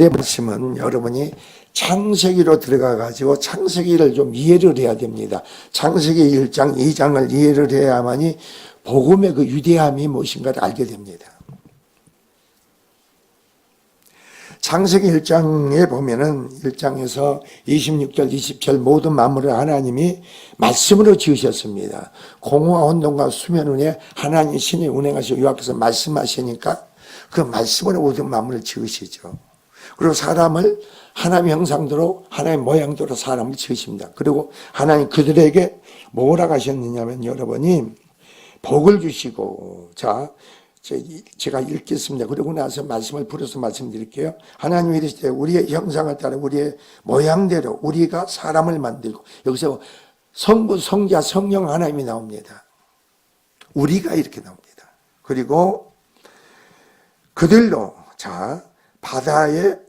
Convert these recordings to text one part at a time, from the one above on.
오늘의 말씀은 여러분이 창세기로 들어가 가지고 창세기를 좀 이해를 해야 됩니다. 창세기 1장, 2장을 이해를 해야만이 복음의 그 위대함이 무엇인가를 알게 됩니다. 창세기 1장에 보면은 1장에서 26절, 20절 모든 만물을 하나님이 말씀으로 지으셨습니다. 공허와 혼돈과 수면 위에 하나님 신이 운행하시고 여호와께서 말씀하시니까 그 말씀으로 모든 만물을 지으시죠. 그리고 사람을 하나님의 형상대로 하나님의 모양대로 사람을 지으십니다. 그리고 하나님 그들에게 뭐라고 하셨느냐면 여러분이 복을 주시고, 자 제가 읽겠습니다. 그리고 나서 말씀을 풀어서 말씀드릴게요. 하나님이 이르시되 우리의 형상을 따라 우리의 모양대로 우리가 사람을 만들고, 여기서 성부, 성자, 성령 하나님이 나옵니다. 우리가 이렇게 나옵니다. 그리고 그들로, 자 바다의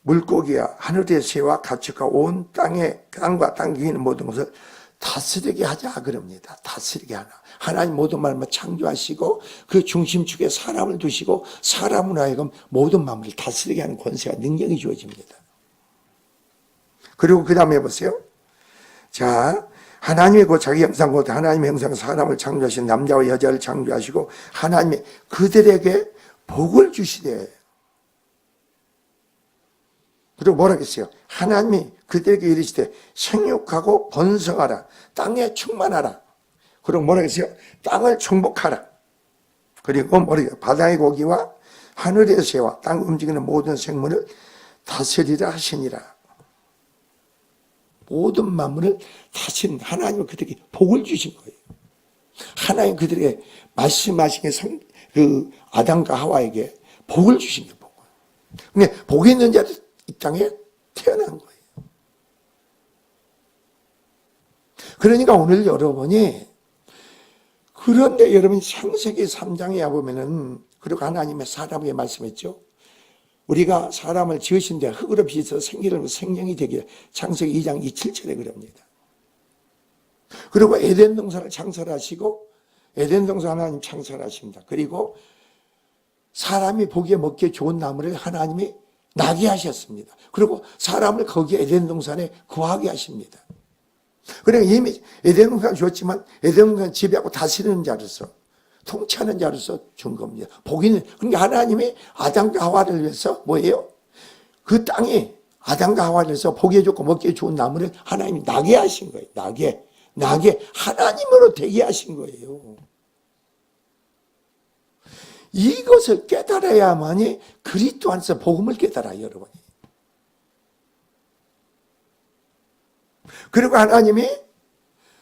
물고기와 하늘의 새와 가축과 온 땅과 땅 위에 있는 모든 것을 다스리게 하자 그럽니다. 다스리게 하나. 하나님 모든 만물을 창조하시고 그 중심축에 사람을 두시고 사람으로 하여금 모든 만물을 다스리게 하는 권세와 능력이 주어집니다. 그리고 그 다음에 보세요. 자, 하나님이 곧 자기 형상 곧 하나님의 형상 사람을 창조하신 남자와 여자를 창조하시고 하나님이 그들에게 복을 주시되, 그리고 뭐라 그랬어요? 하나님이 그들에게 이르시되 생육하고 번성하라, 땅에 충만하라. 그리고 뭐라 그랬어요? 땅을 정복하라. 그리고 뭐라 그래요? 바다의 고기와 하늘의 새와 땅 움직이는 모든 생물을 다스리라 하시니라. 모든 만물을 다스린 하나님은 그들에게 복을 주신 거예요. 하나님 그들에게 말씀하신 그 아담과 하와에게 복을 주신 거예요. 근데 복이 있는 자들 이 땅에 태어난 거예요. 그러니까 오늘 여러분이, 그런데 여러분 창세기 3장에 보면은, 그리고 하나님의 사람에게 말씀했죠. 우리가 사람을 지으신데 흙으로 빚어서 생명이 되게, 창세기 2장 27절에 그럽니다. 그리고 에덴 동산을 창설하시고 에덴 동산 하나님 창설하십니다. 그리고 사람이 보기에 먹기에 좋은 나무를 하나님이 나게 하셨습니다. 그리고 사람을 거기에 에덴 동산에 거하게 하십니다. 그러니까 이미 에덴 동산을 줬지만 에덴 동산을 지배하고 다스리는 자로서, 통치하는 자로서 준 겁니다. 복이는, 그러니까 하나님이 아담과 하와를 위해서 뭐예요? 그 땅이 아담과 하와를 위해서 보기에 좋고 먹기에 좋은 나무를 하나님이 나게 하신 거예요. 나게 하나님으로 되게 하신 거예요. 이것을 깨달아야만이 그리스도 안에서 복음을 깨달아요, 여러분이. 그리고 하나님이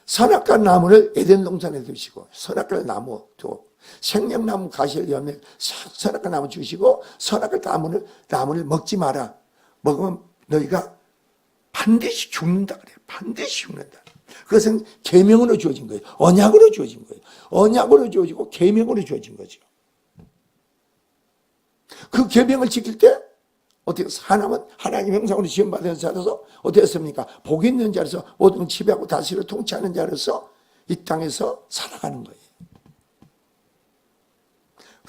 선악과 나무를 에덴 동산에 두시고, 선악과 나무 두 생명나무 가시를 열매 선악과 나무 주시고, 선악과 나무를 먹지 마라. 먹으면 너희가 반드시 죽는다 그래요. 반드시 죽는다. 그것은 계명으로 주어진 거예요. 언약으로 주어진 거예요. 언약으로 주어지고 계명으로 주어진 거죠. 그 계명을 지킬 때 어떻게 하나님은 하나님 형상으로 지음받은 자로서 어떻게 했습니까? 복 있는 자로서 모든 지배하고 다스리고 통치하는 자로서 이 땅에서 살아가는 거예요.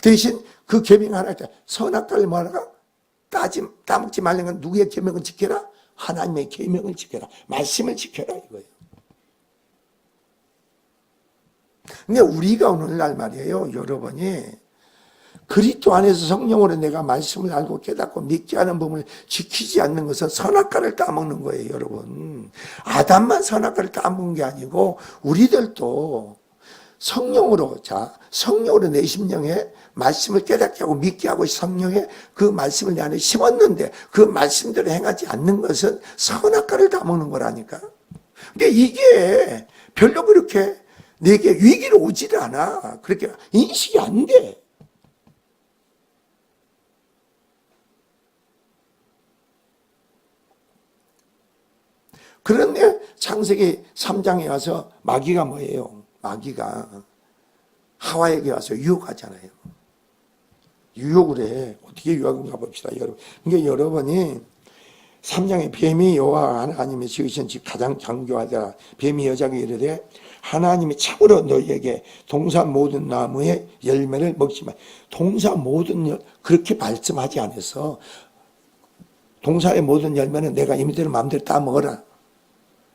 대신 그 계명 하나 때 선악과를 뭐라가 따먹지 말는 건 누구의 계명을 지켜라? 하나님의 계명을 지켜라. 말씀을 지켜라 이거예요. 근데 우리가 오늘날 말이에요, 여러분이 그리스도 안에서 성령으로 내가 말씀을 알고 깨닫고 믿지 않은 부분을 지키지 않는 것은 선악과를 따먹는 거예요, 여러분. 아담만 선악과를 따먹은 게 아니고 우리들도 성령으로 내 심령에 말씀을 깨닫게 하고 믿게 하고 성령의 그 말씀을 내 안에 심었는데 그 말씀대로 행하지 않는 것은 선악과를 따먹는 거라니까. 근데 이게 별로 그렇게 내게 위기로 오지를 않아. 그렇게 인식이 안 돼. 그런데 창세기 3장에 와서 마귀가 뭐예요? 마귀가 하와에게 와서 유혹하잖아요. 유혹을 해. 어떻게 유혹인가 봅시다, 여러분. 그러니까 여러분이 3장에 뱀이 여호와 하나님이 지으신 집 가장 정교하다. 뱀이 여자에게 이르되 하나님이 참으로 너희에게 동산 모든 나무의 열매를 먹지만, 동산 모든 그렇게 말씀하지 않아서 동산의 모든 열매는 내가 임의대로 마음대로 따먹어라.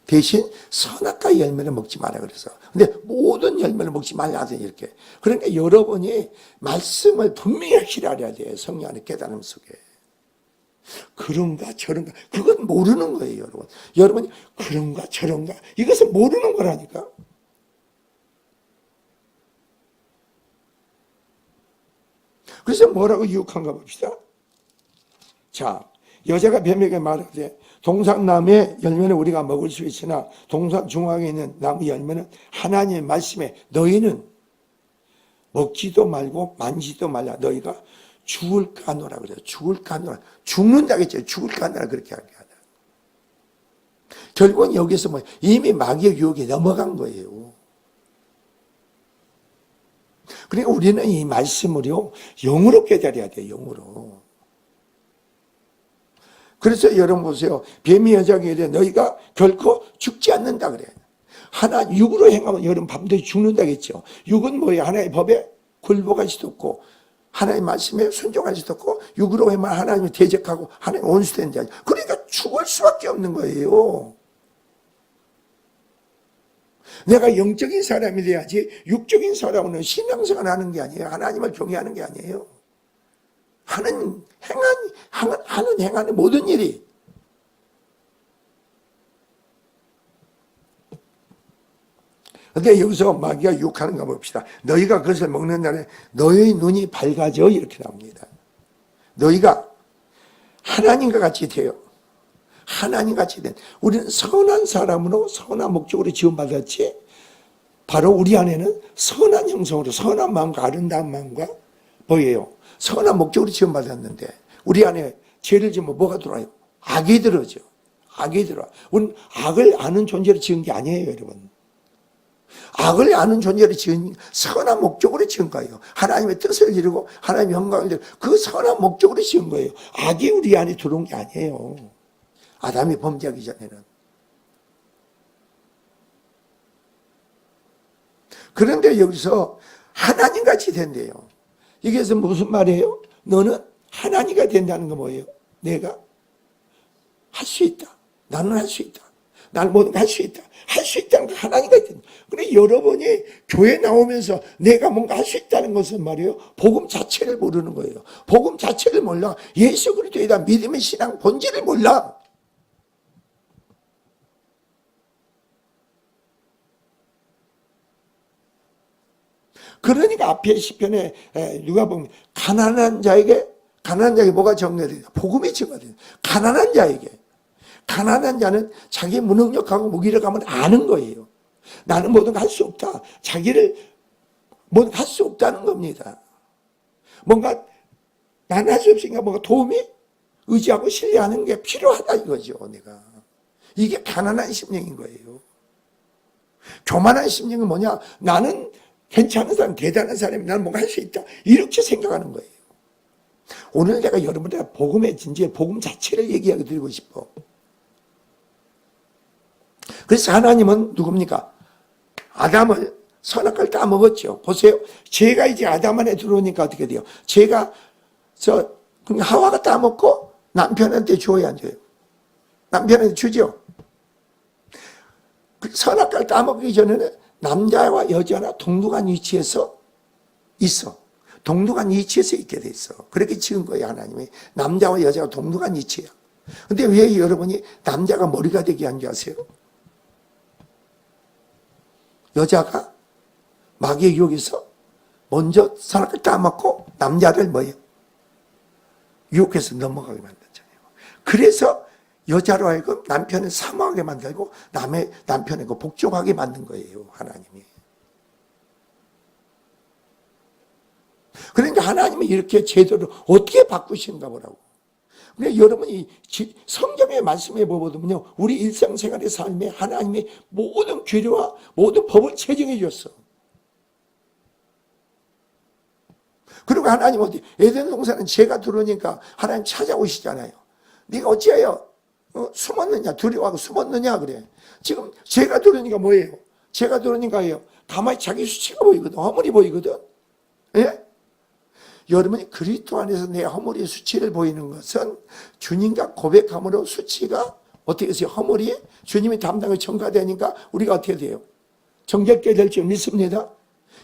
대신 선악과의 열매를 먹지 마라 그래서. 근데 모든 열매를 먹지 말라 하더니 이렇게. 그러니까 여러분이 말씀을 분명히 확실히 알아야 돼요. 성령 안에 깨달음 속에. 그런가 저런가 그건 모르는 거예요. 여러분. 여러분이 그런가 저런가 이것은 모르는 거라니까. 그래서 뭐라고 유혹한가 봅시다. 자, 여자가 뱀에게 말하되 동산나무의 열매는 우리가 먹을 수 있으나 동산 중앙에 있는 나무 열매는 하나님의 말씀에 너희는 먹지도 말고 만지도 말라. 너희가 죽을까 하노라 그래요. 죽을까 하노라. 죽는다겠죠. 죽을까 하노라 그렇게 하게 하다. 결국은 여기서 뭐 이미 마귀의 유혹에 넘어간 거예요. 그러니까 우리는 이 말씀을요 영으로 깨달아야 돼요. 영으로. 그래서 여러분 보세요. 뱀이 여자에게 이래 너희가 결코 죽지 않는다 그래요. 하나 육으로 행하면 여러분 밤새이 죽는다겠죠. 육은 뭐예요? 하나의 법에 굴복할 수도 없고 하나님의 말씀에 순종할 수도 없고 육으로 행하면 하나님을 대적하고 하나님 원수된 자. 그러니까 죽을 수밖에 없는 거예요. 내가 영적인 사람이 돼야지 육적인 사람은 신앙생활 하는 게 아니에요. 하나님을 경외하는 게 아니에요. 하는 행하는 모든 일이. 근데 여기서 마귀가 유혹하는 거 봅시다. 너희가 그것을 먹는 날에 너희 눈이 밝아져 이렇게 나옵니다. 너희가 하나님과 같이 돼요. 하나님 같이 된 우리는 선한 사람으로 선한 목적으로 지원받았지. 바로 우리 안에는 선한 형성으로 선한 마음과 아름다운 마음과 뭐예요? 선한 목적으로 지원받았는데 우리 안에 죄를 지으면 뭐가 들어와요? 악이 들어오죠. 악이 들어와. 우리는 악을 아는 존재로 지은 게 아니에요, 여러분. 악을 아는 존재로 지은 선한 목적으로 지은 거예요. 하나님의 뜻을 이루고 하나님의 영광을 이루고 그 선한 목적으로 지은 거예요. 악이 우리 안에 들어온 게 아니에요. 아담이 범죄하기 전에는. 그런데 여기서 하나님같이 된대요. 이게 무슨 말이에요? 너는 하나님이 된다는 거 뭐예요? 내가 할 수 있다. 나는 할 수 있다. 나는 뭐든 할 수 있다. 할 수 있다는 거 하나님이 된다. 그래 여러분이 교회 나오면서 내가 뭔가 할 수 있다는 것은 말이에요. 복음 자체를 모르는 거예요. 복음 자체를 몰라. 예수 그리스도에 대한 믿음의 신앙 본질을 몰라. 그러니까 앞에 시편에 누가 보면 가난한 자에게 뭐가 정렬돼요? 복음이 정렬돼요. 가난한 자는 자기 무능력하고 무기력함을 아는 거예요. 나는 뭐든 할 수 없다. 자기를 뭐든 할 수 없다는 겁니다. 뭔가 나는 할 수 없으니까 뭔가 도움이 의지하고 신뢰하는 게 필요하다 이거죠. 내가 이게 가난한 심령인 거예요. 교만한 심령은 뭐냐? 나는 괜찮은 사람, 대단한 사람이 나는 뭔가 할 수 있다. 이렇게 생각하는 거예요. 오늘 내가 여러분들의 복음의 진지의 복음 자체를 얘기하게 드리고 싶어. 그래서 하나님은 누굽니까? 아담을 선악과를 다 먹었죠. 보세요. 죄가 이제 아담 안에 들어오니까 어떻게 돼요? 죄가 하와가 다 먹고 남편한테 줘야 안 줘요? 남편한테 주죠. 선악과를 다 먹기 전에는 남자와 여자나 동등한 위치에서 있어. 동등한 위치에서 있게 돼 있어. 그렇게 지은 거예요, 하나님이. 남자와 여자가 동등한 위치야. 근데 왜 여러분이 남자가 머리가 되게 한 줄 아세요? 여자가 마귀의 유혹에서 먼저 선악과를 따먹고 남자를 뭐예요? 유혹해서 넘어가게 만들잖아요. 그래서 여자로 하여금 남편을 사모하게 만들고 남의 남편을 복종하게 만든 거예요, 하나님이. 그러니까 하나님이 이렇게 제도를 어떻게 바꾸시는가 보라고. 근데 여러분이 성경의 말씀에 보면요, 우리 일상생활의 삶에 하나님이 모든 규례와 모든 법을 제정해 줬어. 그리고 하나님 어디 에덴 동산은 죄가 들어오니까 하나님 찾아오시잖아요. 네가 어찌하여 숨었느냐, 두려워하고 숨었느냐 그래. 지금 죄가 들어오니까 뭐예요? 죄가 들어오니까요, 가만히 자기 수치가 보이거든. 허물이 보이거든. 예? 여러분이 그리스도 안에서 내 허물의 수치를 보이는 것은 주님과 고백함으로 수치가 어떻게 해서 허물이 주님의 담당을 전가되니까 우리가 어떻게 돼요? 정결케 될 줄 믿습니다.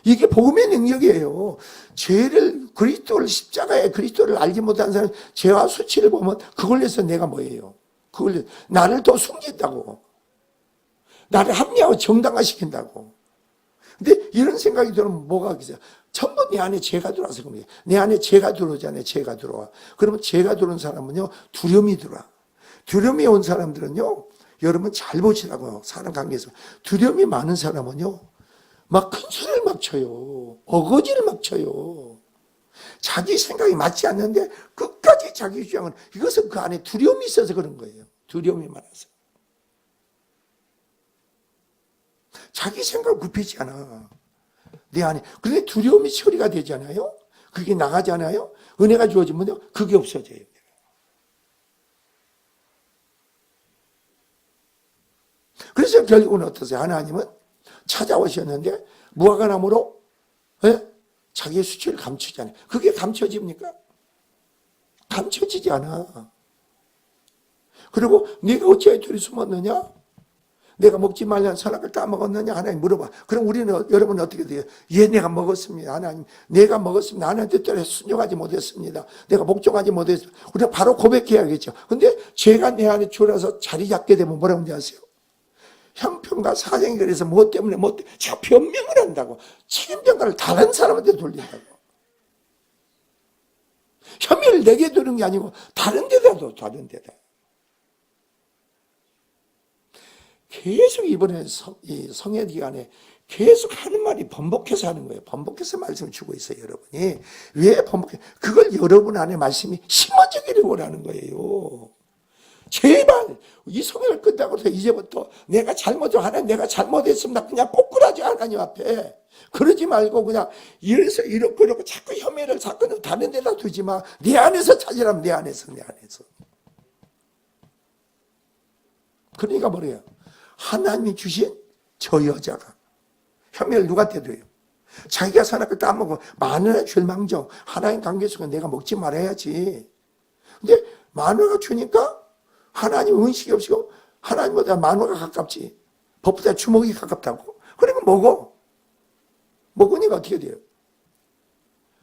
이게 복음의 능력이에요. 죄를, 그리스도를, 십자가에 그리스도를 알지 못한 사람 죄와 수치를 보면 그걸 위해서 내가 뭐예요? 그걸 위해서 나를 더 숨긴다고, 나를 합리화하고 정당화시킨다고. 근데 이런 생각이 들으면 뭐가 있어요? 전부 내 안에 죄가 들어와서 그런 거예요. 내 안에 죄가 들어오잖아요. 죄가 들어와. 그러면 죄가 들어온 사람은요, 두려움이 들어와. 두려움이 온 사람들은요, 여러분 잘 보시라고요. 사람 관계에서. 두려움이 많은 사람은요, 막 큰 소리를 막 쳐요. 어거지를 막 쳐요. 자기 생각이 맞지 않는데 끝까지 자기 주장을, 이것은 그 안에 두려움이 있어서 그런 거예요. 두려움이 많아서. 자기 생각을 굽히지 않아. 내 안에. 그런데 두려움이 처리가 되잖아요. 그게 나가잖아요. 은혜가 주어지면요, 그게 없어져요. 그래서 결국은 어떠세요? 하나님은 찾아오셨는데 무화과나무로 자기의 수치를 감추잖아요. 그게 감춰집니까? 감춰지지 않아. 그리고 네가 어찌하여 둘이 숨었느냐? 내가 먹지 말라는 선악을 따먹었느냐? 하나님 물어봐. 그럼 우리는, 여러분 어떻게 돼요? 예, 내가 먹었습니다. 하나님, 내가 먹었습니다. 하나님 뜻대로 순종하지 못했습니다. 내가 복종하지 못했습니다. 우리가 바로 고백해야겠죠. 근데 죄가 내 안에 줄어서 자리 잡게 되면 뭐라고 하는지 아세요? 형편과 사정이 그래서 뭐 때문에 제가 변명을 한다고. 책임전가를 다른 사람한테 돌린다고. 혐의를 내게 두는 게 아니고 다른 데다 둬, 다른 데다. 계속 이번에 이 성회 기간에 계속 하는 말이 번복해서 하는 거예요. 번복해서 말씀을 주고 있어요, 여러분이. 왜 번복해? 그걸 여러분 안에 말씀이 심어지기를 원하는 거예요. 제발 이 성회를 끝나고 이제부터 내가 하나님 내가 잘못했습니다. 그냥 꼬꾸라지 하나님 앞에. 그러지 말고 그냥 이래서 이렇고 자꾸 혐의를 자꾸 다른 데다 두지 마. 내 안에서 찾으라면 내 안에서. 그러니까 뭐래요? 하나님이 주신 저 여자가 혐의를 누구한테 둬요? 자기가 선악을 따먹고 마누라 절망정, 하나님 관계 속에 내가 먹지 말아야지. 근데 마누라가 주니까 하나님 은식이 없이고 하나님보다 마누라가 가깝지. 법보다 주먹이 가깝다고? 그러면 먹으니까 어떻게 돼요?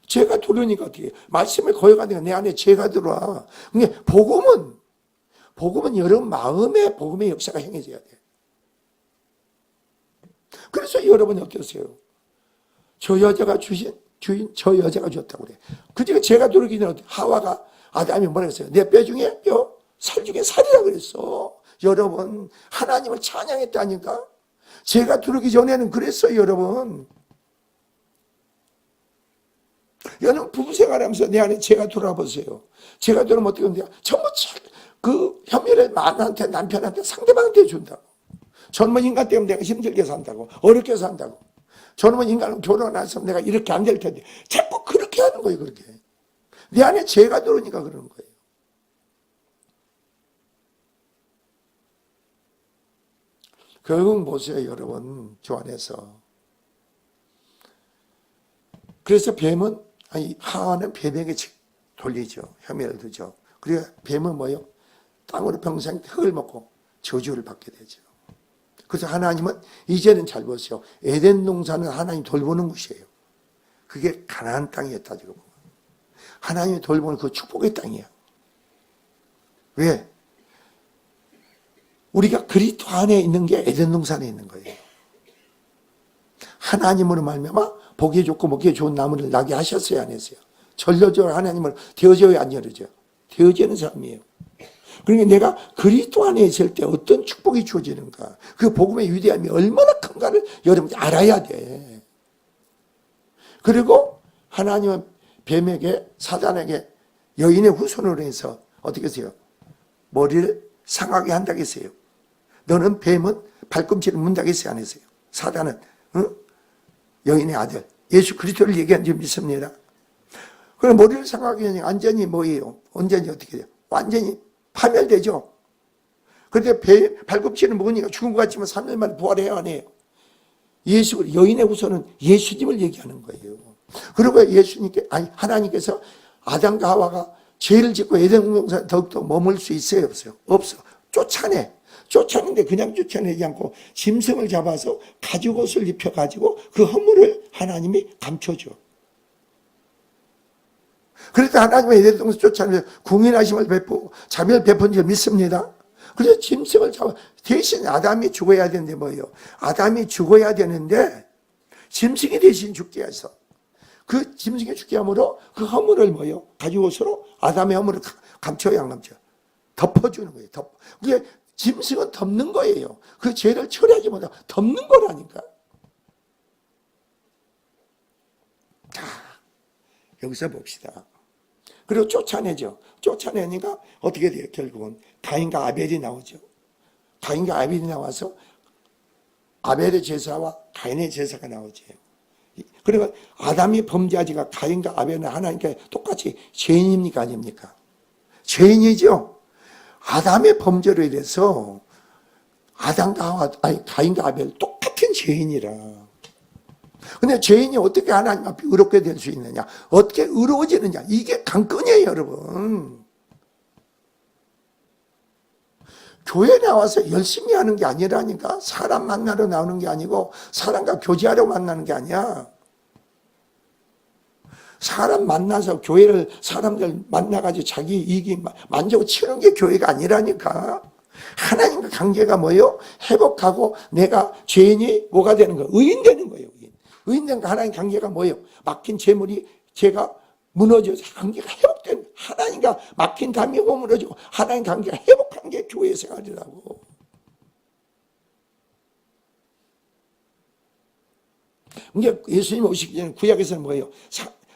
죄가 들어오니까 어떻게 해요? 말씀을 거역하니까 내 안에 죄가 들어와. 근데 복음은 여러분 마음에 복음의 역사가 행해져야 돼. 그래서 여러분이 어떠세요? 저 여자가 주인, 저 여자가 줬다고 그래. 그중에 죄가 들어오기 전에 하와가, 아담이 뭐라 했어요? 내 뼈 중에 뼈, 살 중에 살이라 그랬어. 여러분, 하나님을 찬양했다니까? 죄가 들어오기 전에는 그랬어요, 여러분. 여러분, 부부생활 하면서 내 안에 죄가 들어와보세요. 죄가 들어오면 어떻게 하는데요? 전부 그 혐의를 남편한테, 상대방한테 준다고. 젊은 인간 때문에 내가 힘들게 산다고. 어렵게 산다고. 젊은 인간은 결혼 안 했으면 내가 이렇게 안 될 텐데. 자꾸 그렇게 하는 거예요, 그렇게. 내 안에 죄가 들어오니까 그러는 거예요. 결국 보세요, 여러분. 주 안에서. 그래서 하와는 뱀에게 돌리죠. 혐의를 두죠. 그리고 뱀은 뭐예요? 땅으로 평생 흙을 먹고 저주를 받게 되죠. 그래서 하나님은 이제는 잘 보세요. 에덴 동산은 하나님 돌보는 곳이에요. 그게 가나안 땅이었다 지금. 하나님이 돌보는 그 축복의 땅이야. 왜? 우리가 그리스도 안에 있는 게 에덴 동산에 있는 거예요. 하나님으로 말미암아 보기 좋고 먹기 좋은 나무를 나게 하셨어요, 안 했어요? 전려져 하나님을 되어져요, 안 되어져요? 되어지는 사람이에요. 그러니까 내가 그리스도 안에 있을 때 어떤 축복이 주어지는가, 그 복음의 위대함이 얼마나 큰가를 여러분이 알아야 돼. 그리고 하나님은 뱀에게, 사단에게 여인의 후손으로 해서 어떻게 했어요? 머리를 상하게 한다고 했어요. 너는 뱀은 발꿈치를 문다고 했어요, 안 했어요? 사단은 여인의 아들 예수 그리스도를 얘기한 줄 믿습니다. 그럼 머리를 상하게 하니 완전히 뭐예요? 완전히 어떻게 돼요? 완전히 파멸되죠. 그런데 발꿈치를 먹으니까 죽은 것 같지만 3일 만에 부활해야 안 해요. 여인의 후손은 예수님을 얘기하는 거예요. 그리고 하나님께서 아담과 하와가 죄를 짓고 에덴 동산에 더욱더 머물 수 있어요, 없어요? 없어. 쫓아내는데 그냥 쫓아내지 않고 짐승을 잡아서 가죽옷을 입혀가지고 그 허물을 하나님이 감춰줘. 그러니까 하나님의 에덴 동산 쫓아내서 궁인하심을 베푸고 자비를 베푼 줄 믿습니다. 그래서 짐승을 잡아 대신 아담이 죽어야 되는데 뭐예요? 아담이 죽어야 되는데 짐승이 대신 죽게 해서 그 짐승이 죽게 함으로 그 허물을 뭐예요? 가죽옷으로 아담의 허물을 감춰야 안 감춰? 덮어주는 거예요. 그게 짐승은 덮는 거예요. 그 죄를 처리하지 못하고 덮는 거라니까. 자, 여기서 봅시다. 그리고 쫓아내죠. 쫓아내니까 어떻게 돼요? 결국은 가인과 아벨이 나오죠. 가인과 아벨이 나와서 아벨의 제사와 가인의 제사가 나오죠. 그러니까 아담이 범죄하지가 가인과 아벨은 하나님께 똑같이 죄인입니까? 아닙니까? 죄인이죠. 아담의 범죄로 인해서 가인과 아벨 똑같은 죄인이라. 근데 죄인이 어떻게 하나님 앞에 의롭게 될 수 있느냐? 어떻게 의로워지느냐? 이게 관건이에요, 여러분. 교회 나와서 열심히 하는 게 아니라니까. 사람 만나러 나오는 게 아니고 사람과 교제하러 만나는 게 아니야. 사람 만나서 교회를 사람들 만나가지고 자기 이익이 만족을 치는 게 교회가 아니라니까. 하나님과 관계가 뭐예요? 회복하고 내가 죄인이 뭐가 되는 거예요? 의인 되는 거예요. 의인된 하나님 관계가 뭐예요? 막힌 재물이 제가 무너져서 관계가 회복된 하나님과 막힌 담이 허물어지고 하나님 관계가 회복한 게 교회 생활이라고. 이게 예수님 오시기 전에 구약에서는 뭐예요?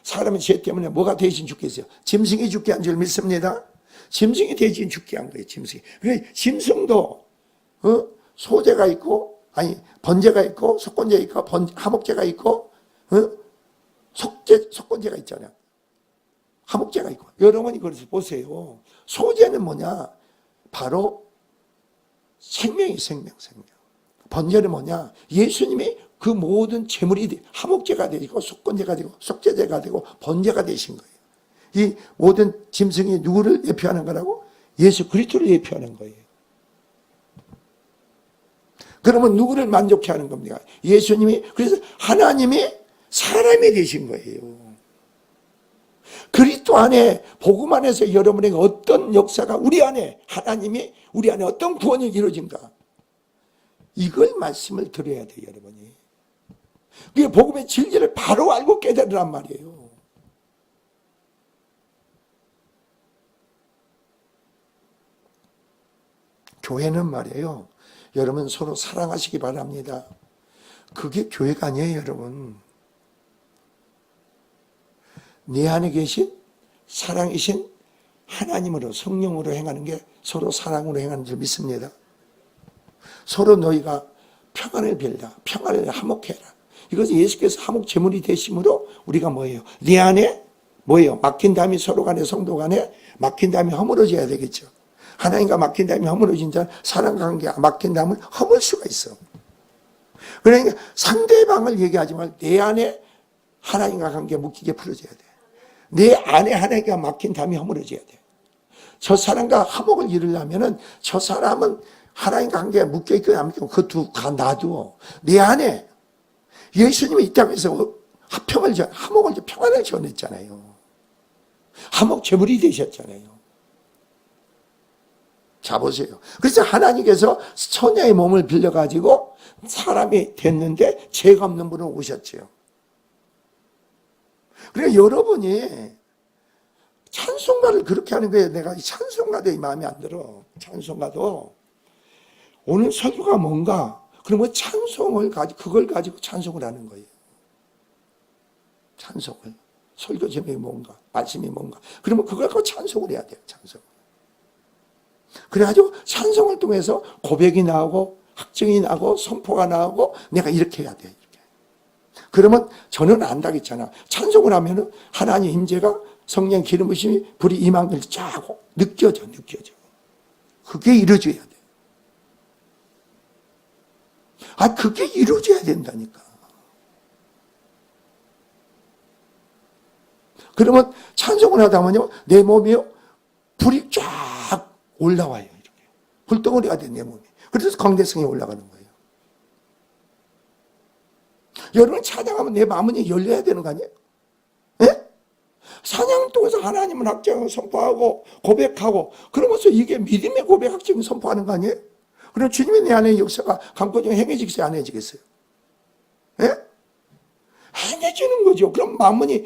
사람의 죄 때문에 뭐가 대신 죽겠어요? 짐승이 죽게 한 줄 믿습니다. 짐승이 대신 죽게 한 거예요. 짐승이. 그래 짐승도 소재가 있고 번제가 있고 속건제가 있고 하목제가 있고 속건제가 있잖아요. 하목제가 있고 여러분이 그래서 보세요. 소재는 뭐냐? 바로 생명이 생명. 번제는 뭐냐? 예수님이 그 모든 제물이 하목제가 되고 속건제가 되고 속죄제가 되고 번제가 되신 거예요. 이 모든 짐승이 누구를 예표하는 거라고? 예수 그리스도를 예표하는 거예요. 그러면 누구를 만족해 하는 겁니까? 예수님이. 그래서 하나님이 사람이 되신 거예요. 그리스도 안에 복음 안에서 여러분에게 어떤 역사가 우리 안에 하나님이 우리 안에 어떤 구원이 이루어진가? 이걸 말씀을 드려야 돼요, 여러분이. 그게 복음의 진리를 바로 알고 깨달으란 말이에요. 교회는 말이에요. 여러분 서로 사랑하시기 바랍니다. 그게 교회가 아니에요, 여러분. 내 안에 계신 사랑이신 하나님으로 성령으로 행하는 게 서로 사랑으로 행하는 줄 믿습니다. 서로 너희가 평안을 빌라. 평안을 화목해라. 이것은 예수께서 화목 제물이 되심으로 우리가 뭐예요? 내 안에 뭐예요? 막힌 담이 서로 간에 성도 간에 막힌 담이 허물어져야 되겠죠. 하나님과 막힌 담이 허물어진 자는 사랑관계가 막힌 담을 허물 수가 있어. 그러니까 상대방을 얘기하지 말고 내 안에 하나님과 관계가 묶이게 풀어져야 돼. 내 안에 하나님과 막힌 담이 허물어져야 돼. 저 사람과 화목을 이루려면 저 사람은 하나님과 관계가 묶여있고 안 묶이고 그 두 가 놔두어. 내 안에 예수님이 이 땅에서 화목을 평안을 전했잖아요. 화목 제물이 되셨잖아요. 자 보세요. 그래서 하나님께서 처녀의 몸을 빌려가지고 사람이 됐는데 죄가 없는 분은 오셨죠. 그러니까 여러분이 찬송가를 그렇게 하는 거예요. 내가 이 찬송가도 마음에 안 들어. 찬송가도 오늘 설교가 뭔가 그러면 찬송을 가지고 그걸 가지고 찬송을 하는 거예요. 찬송을. 설교 제목이 뭔가 말씀이 뭔가 그러면 그걸 갖고 찬송을 해야 돼요. 찬송. 그래가지고 찬송을 통해서 고백이 나오고 확증이 나오고 선포가 나오고 내가 이렇게 해야 돼. 이렇게. 그러면 저는 안다겠잖아. 찬송을 하면은 하나님 임재가 성령 기름 부심이 불이 임한 걸 쫙 느껴져. 그게 이루어져야 돼. 그게 이루어져야 된다니까. 그러면 찬송을 하다 보면요, 내 몸이요, 불이 쫙 올라와요. 이렇게. 불덩어리가 돼, 내 몸이. 그래서 강대성이 올라가는 거예요. 여러분, 찬양하면 내 마음이 열려야 되는 거 아니에요? 예? 찬양을 통해서 하나님을 확증하고 선포하고 고백하고, 그러면서 이게 믿음의 고백 확증을 선포하는 거 아니에요? 그럼 주님이 내 안에 역사가 강권중에 행해지겠어요? 안 행해지겠어요? 예? 행해지는 거죠. 그럼 마음이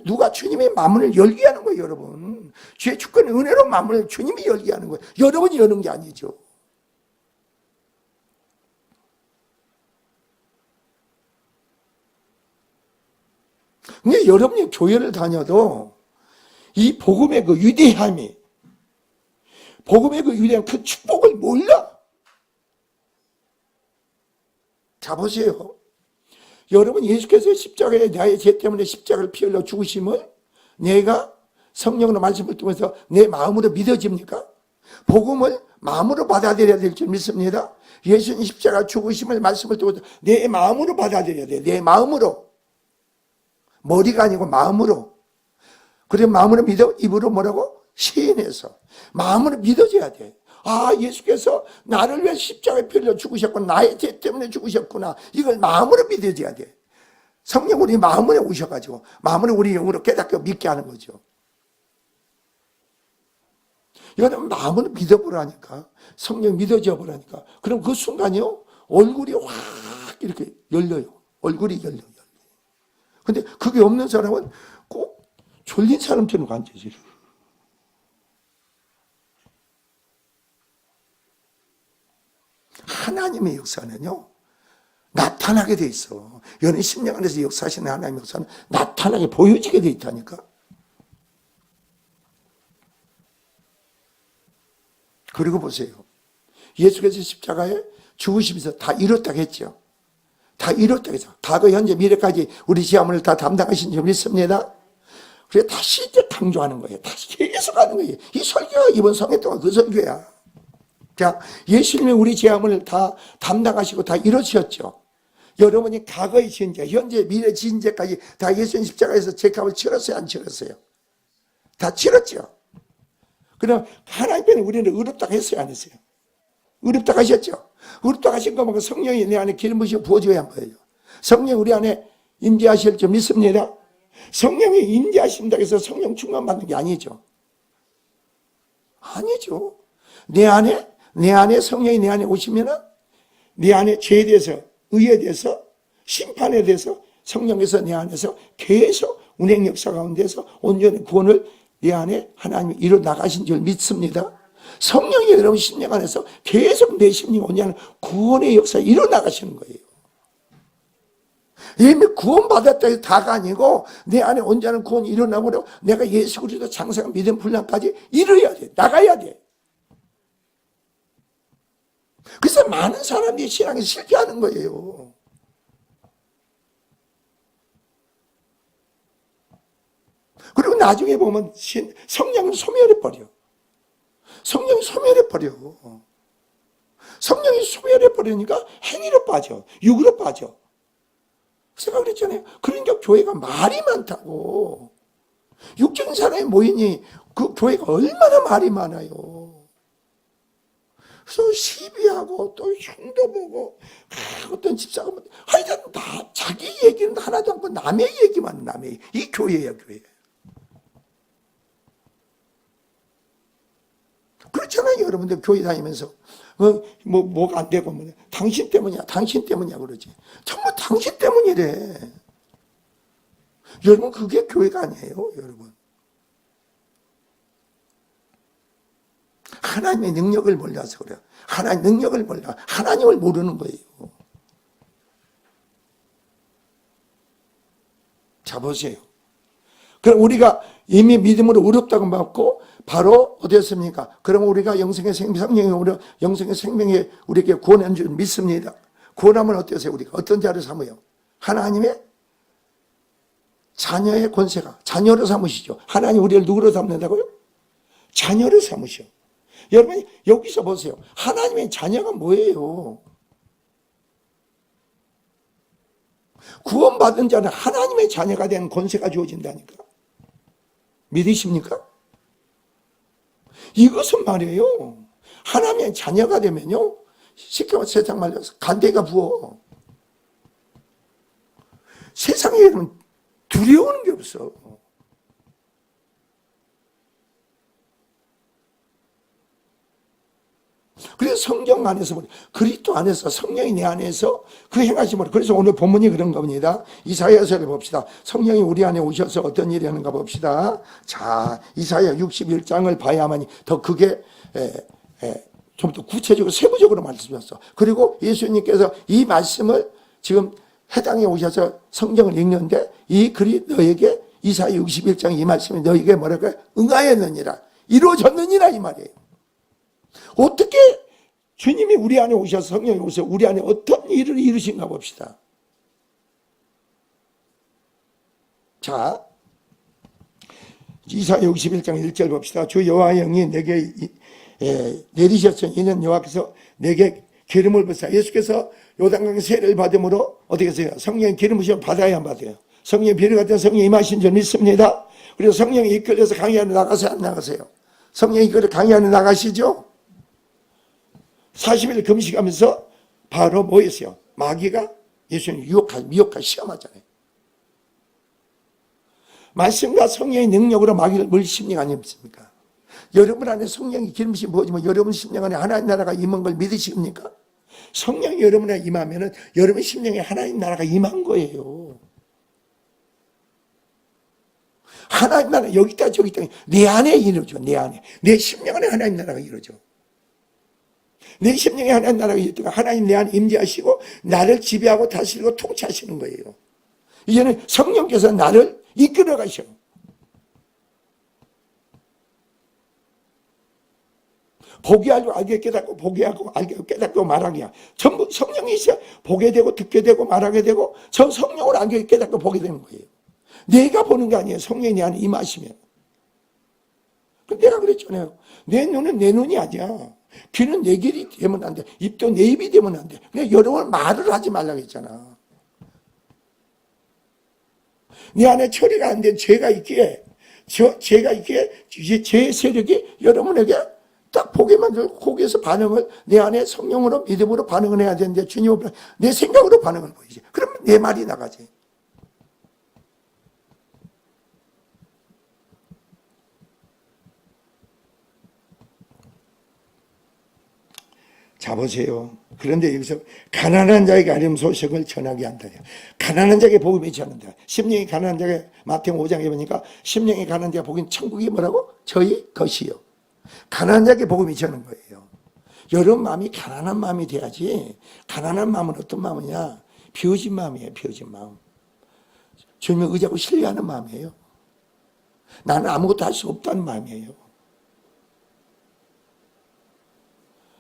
누가 주님의 마음을 열게 하는 거예요, 여러분. 주의 주권 은혜로 마음을 주님이 열게 하는 거예요. 여러분이 여는 게 아니죠. 근데 여러분이 교회를 다녀도 이 복음의 그 위대함이, 복음의 그 위대함, 그 축복을 몰라. 자, 보세요. 여러분, 예수께서 십자가에 나의 죄 때문에 십자가를 피 흘려 죽으심을 내가 성령으로 말씀을 통해서 내 마음으로 믿어집니까? 복음을 마음으로 받아들여야 될 줄 믿습니다. 예수님 십자가 죽으심을 말씀을 통해서 내 마음으로 받아들여야 돼. 내 마음으로. 머리가 아니고 마음으로. 그래, 마음으로 믿어. 입으로 뭐라고? 시인해서. 마음으로 믿어져야 돼. 아, 예수께서 나를 위해 십자가에 피 흘려 죽으셨구나. 나의 죄 때문에 죽으셨구나. 이걸 마음으로 믿어져야 돼. 성령 우리 마음으로 오셔가지고 마음으로 우리 영으로 깨닫게 믿게 하는 거죠. 이거는 마음으로 믿어보라니까. 성령 믿어져 보라니까. 그럼 그 순간이요, 얼굴이 확 이렇게 열려요. 얼굴이 열려요. 근데 그게 없는 사람은 꼭 졸린 사람처럼 앉아있어요. 하나님의 역사는요, 나타나게 돼 있어. 여러분 10년 안에서 역사하시는 하나님의 역사는 나타나게 보여지게 돼 있다니까. 그리고 보세요. 예수께서 십자가에 죽으시면서 다 이뤘다고 했죠. 다 이뤘다고 했죠. 과거, 현재, 미래까지 우리 지하문을 다 담당하신 줄 믿습니다. 그래 다시 이제 강조하는 거예요. 다시 계속 하는 거예요. 이 설교가 이번 성회 동안 그 설교야. 자, 예수님이 우리 죄함을 다 담당하시고 다 이루셨죠. 여러분이 과거의 지은 죄, 현재, 미래 지은 죄까지 다 예수님 십자가에서 죄값을 치렀어요, 안 치렀어요? 다 치렀죠. 그럼 하나님께는 우리는 의롭다고 했어요, 안 했어요? 의롭다고 하셨죠. 의롭다고 하신 거면 성령이 내 안에 기름부으시고 부어줘야 한 거예요. 성령 우리 안에 임재하실 줄 믿습니다. 성령이 임재하신다고 해서 성령 충만 받는 게 아니죠. 아니죠. 내 안에 성령이 내 안에 오시면은 내 안에 죄에 대해서, 의에 대해서, 심판에 대해서 성령께서 내 안에서 계속 운행 역사 가운데서 온전히 구원을 내 안에 하나님이 이뤄 나가신 줄 믿습니다. 성령이 여러분 심령 안에서 계속 내 심령 온전한 구원의 역사 이뤄 나가시는 거예요. 이미 구원받았다 해서 다가 아니고 내 안에 온전한 구원이 일어나고 내가 예수 그리스도 장성한 믿음 분량까지 이뤄야 돼. 나가야 돼. 그래서 많은 사람들이 신앙에 실패하는 거예요. 그리고 나중에 보면 성령을 소멸해버려. 성령이 소멸해버려. 성령이 소멸해버리니까 행위로 빠져. 육으로 빠져. 제가 그랬잖아요. 그러니까 교회가 말이 많다고. 육적인 사람이 모이니 그 교회가 얼마나 말이 많아요. 그래서 시비하고 또 흉도 보고 어떤 집사가 하여튼 다 자기 얘기는 하나도 않고 남의 얘기만 남의 얘기. 이 교회야 교회. 그렇잖아요. 여러분들 교회 다니면서 뭐가 안 되고 당신 때문이야 당신 때문이야 그러지. 전부 당신 때문이래. 여러분 그게 교회가 아니에요. 여러분 하나님의 능력을 몰라서 그래요. 하나님 능력을 몰라. 하나님을 모르는 거예요. 자 보세요. 그럼 우리가 이미 믿음으로 의롭다고 받고 바로 어디였습니까? 그럼 우리가 영생의 생명이 우리 영생의 생명에 우리에게 구원한 줄 믿습니다. 구원하면 어떠세요? 우리가 어떤 자를 삼어요? 하나님의 자녀의 권세가 자녀로 삼으시죠. 하나님 우리를 누구로 삼는다고요? 자녀로 삼으셔. 여러분 여기서 보세요. 하나님의 자녀가 뭐예요? 구원받은 자는 하나님의 자녀가 된 권세가 주어진다니까. 믿으십니까? 이것은 말이에요. 하나님의 자녀가 되면요. 쉽게 말해서 세상 말로 간대가 부어. 세상에 이러면 두려워하는 게 없어. 그래서 성경 안에서, 그리스도 안에서, 성령이 내 안에서 그 행하심을, 그래서 오늘 본문이 그런 겁니다. 이사야서를 봅시다. 성령이 우리 안에 오셔서 어떤 일이 하는가 봅시다. 자, 이사야 61장을 봐야만이 더 그게 좀 더 구체적으로 세부적으로 말씀하셨어. 그리고 예수님께서 이 말씀을 지금 해당에 오셔서 성경을 읽는데 이 글이 너에게 이사야 61장 이 말씀이 너에게 뭐랄까 응하였느니라, 이루어졌느니라 이 말이에요. 어떻게 주님이 우리 안에 오셔서 성령이 오셔서 우리 안에 어떤 일을 이루신가 봅시다. 자, 이사야 61장 1절 봅시다. 주 여호와의 영이 내게 내리셨으니 이는 여호와께서 내게 기름을 부으사. 예수께서 요단강 세례를 받음으로 어떻게 하세요? 성령의 기름 부으시면 받아야 안 받아요? 성령의 비를 같은 성령이 임하신 줄 믿습니다. 그래서 성령이 이끌려서 강의 안에 나가세요, 안 나가세요? 성령이 이끌려 강의 안에 나가시죠? 40일 금식하면서 바로 뭐 했어요? 마귀가 예수님 미혹할 시험하잖아요. 말씀과 성령의 능력으로 마귀를 물 심령 아니었습니까? 여러분 안에 성령이 기름부심 부어지면 여러분 심령 안에 하나님 나라가 임한 걸 믿으십니까? 성령이 여러분 안에 임하면은 여러분 심령에 하나님 나라가 임한 거예요. 하나님 나라 여기 있다 저기 있다 내 안에 이루어져. 내 안에 내 심령 안에 하나님 나라가 이루어져. 내 심령에 하나님 나라가 이루어져. 하나님 내 안에 임재하시고 나를 지배하고 다스리고 통치하시는 거예요. 이제는 성령께서 나를 이끌어 가셔. 보게 알고 알게 깨닫고 보게 하고 알게 깨닫고 말하기야. 전부 성령이 있어야 보게 되고 듣게 되고 말하게 되고 전 성령으로 알게 깨닫고 보게 되는 거예요. 내가 보는 게 아니에요. 성령이 내 안에 임하시면. 내가 그랬잖아요. 내 눈은 내 눈이 아니야. 귀는 내 귀이 되면 안 돼. 입도 내 입이 되면 안 돼. 그냥 여러분 말을 하지 말라고 했잖아. 내 안에 처리가 안 된 죄가 있기에 죄가 있기에 죄의 세력이 여러분에게 딱 보게 만들고 거기에서 반응을 내 안에 성령으로 믿음으로 반응을 해야 되는데 주님은 내 생각으로 반응을 보이지. 그러면 내 말이 나가지. 자 보세요. 그런데 여기서 가난한 자에게 아름 소식을 전하게 한다. 가난한 자에게 복음이 전한다. 심령이 가난한 자에게 마태복음 5장에 보니까 심령이 가난한 자가 복인 천국이 뭐라고? 저희 것이요. 가난한 자에게 복음이 전하는 거예요. 여러분 마음이 가난한 마음이 돼야지. 가난한 마음은 어떤 마음이냐? 비워진 마음이에요. 비워진 마음. 주님을 의지하고 신뢰하는 마음이에요. 나는 아무것도 할 수 없다는 마음이에요.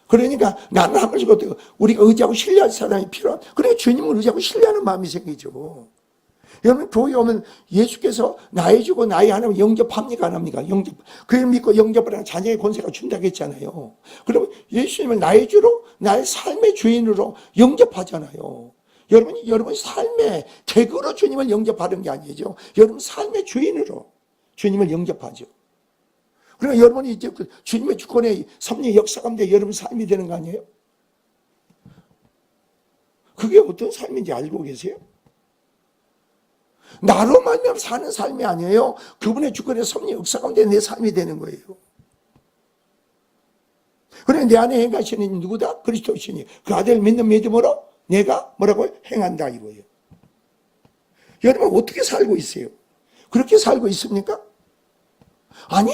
그러니까 나는 아무것도 못해요. 우리가 의지하고 신뢰할 사람이 필요한. 그러니까 주님을 의지하고 신뢰하는 마음이 생기죠. 여러분 교회 오면 예수께서 나의 주고 나의 하나님 영접합니까 안 합니까? 영접. 그를 믿고 영접을 하는 자녀의 권세가 준다고 했잖아요. 그러면 예수님을 나의 주로 나의 삶의 주인으로 영접하잖아요. 여러분 삶의 객으로 주님을 영접하는 게 아니죠. 여러분 삶의 주인으로 주님을 영접하죠. 그러니까 여러분이 이제 주님의 주권의 섭리 역사 가운데 여러분 삶이 되는 거 아니에요? 그게 어떤 삶인지 알고 계세요? 나로 말미암아 사는 삶이 아니에요. 그분의 주권의 섭리 역사 가운데 내 삶이 되는 거예요. 그래 내 안에 행하시는 누구다? 그리스도시니 그 아들 믿는 믿음으로 내가 뭐라고 행한다 이거예요. 여러분 어떻게 살고 있어요? 그렇게 살고 있습니까? 아니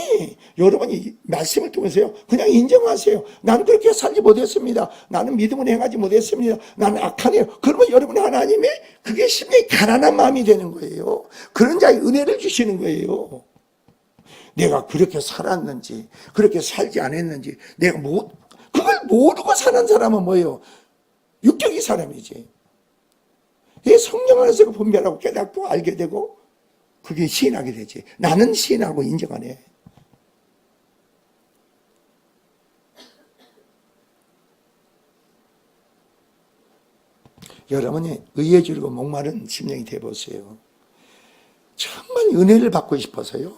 여러분이 말씀을 통해서요 그냥 인정하세요. 나는 그렇게 살지 못했습니다. 나는 믿음을 행하지 못했습니다. 나는 악하네요. 그러면 여러분 하나님의 그게 심히 가난한 마음이 되는 거예요. 그런 자의 은혜를 주시는 거예요. 내가 그렇게 살았는지 그렇게 살지 않았는지 내가 그걸 모르고 사는 사람은 뭐예요? 육적인 사람이지. 이 성령 안에서 분별하고 깨닫고 알게 되고 그게 시인하게 되지. 나는 시인하고 인정 안 해. 여러분이 의에 줄고 목마른 심령이 되어보세요. 정말 은혜를 받고 싶어서요.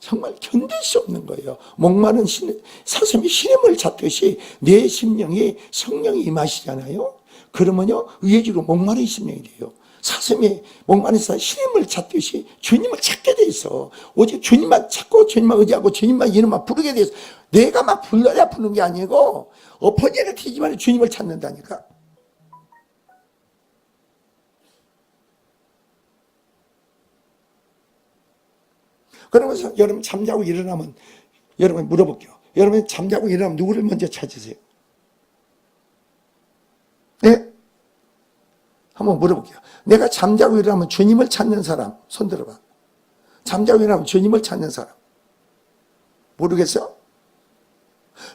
정말 견딜 수 없는 거예요. 목마른 사슴이 시냇물 찾듯이 내 심령이 성령이 임하시잖아요. 그러면요, 의해주로 목마른 심령이 돼요. 사슴이 목마른서 시냇물 찾듯이 주님을 찾게 돼 있어. 오직 주님만 찾고 주님만 의지하고 주님만 이름만 부르게 돼 있어. 내가 막 불러야 부르는 게 아니고 엎어지게 튀지만 주님을 찾는다니까. 그러면서 여러분 잠자고 일어나면, 여러분 물어볼게요. 여러분 잠자고 일어나면 누구를 먼저 찾으세요? 네? 한번 물어볼게요. 내가 잠자고 일어나면 주님을 찾는 사람 손 들어봐. 잠자고 일어나면 주님을 찾는 사람 모르겠어?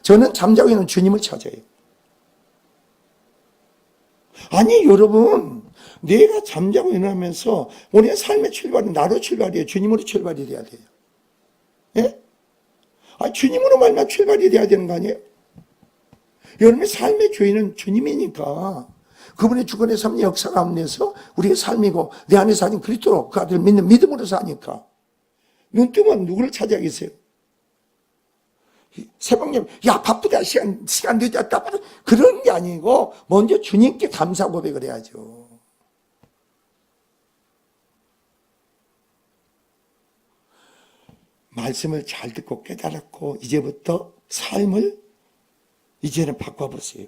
저는 잠자고 일어나면 주님을 찾아요. 아니 여러분, 내가 잠자고 일어나면서 우리의 삶의 출발은 나로 출발이에요? 주님으로 출발이 돼야 돼요? 예? 아, 주님으로 말만 출발이 돼야 되는 거 아니에요? 여러분의 삶의 주인은 주님이니까 그분의 주권의 섭리 역사 가운데서 우리의 삶이고 내 안에 사는 그리스도로 그 아들을 믿는 믿음으로 사니까 눈 뜨면 누구를 찾아야겠어요? 새벽녘 야 바쁘다 시간 늦었다 그런 게 아니고 먼저 주님께 감사 고백을 해야죠. 말씀을 잘 듣고 깨달았고 이제부터 삶을 이제는 바꿔보세요.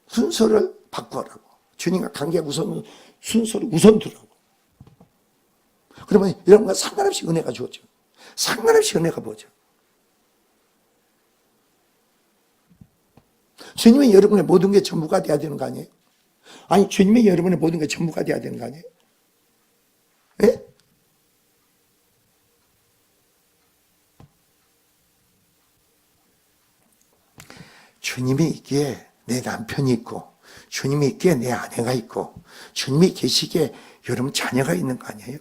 순서를 바꾸라고. 주님과 관계 우선 순서를 우선 두라고. 그러면 이런 거 상관없이 은혜가 주어져. 상관없이 은혜가 보죠. 주님이 여러분의 모든 게 전부가 돼야 되는 거 아니에요? 아니 주님이 여러분의 모든 게 전부가 돼야 되는 거 아니에요? 예? 주님이 있기에 내 남편이 있고 주님이 있기에 내 아내가 있고 주님이 계시기에 여러분 자녀가 있는 거 아니에요?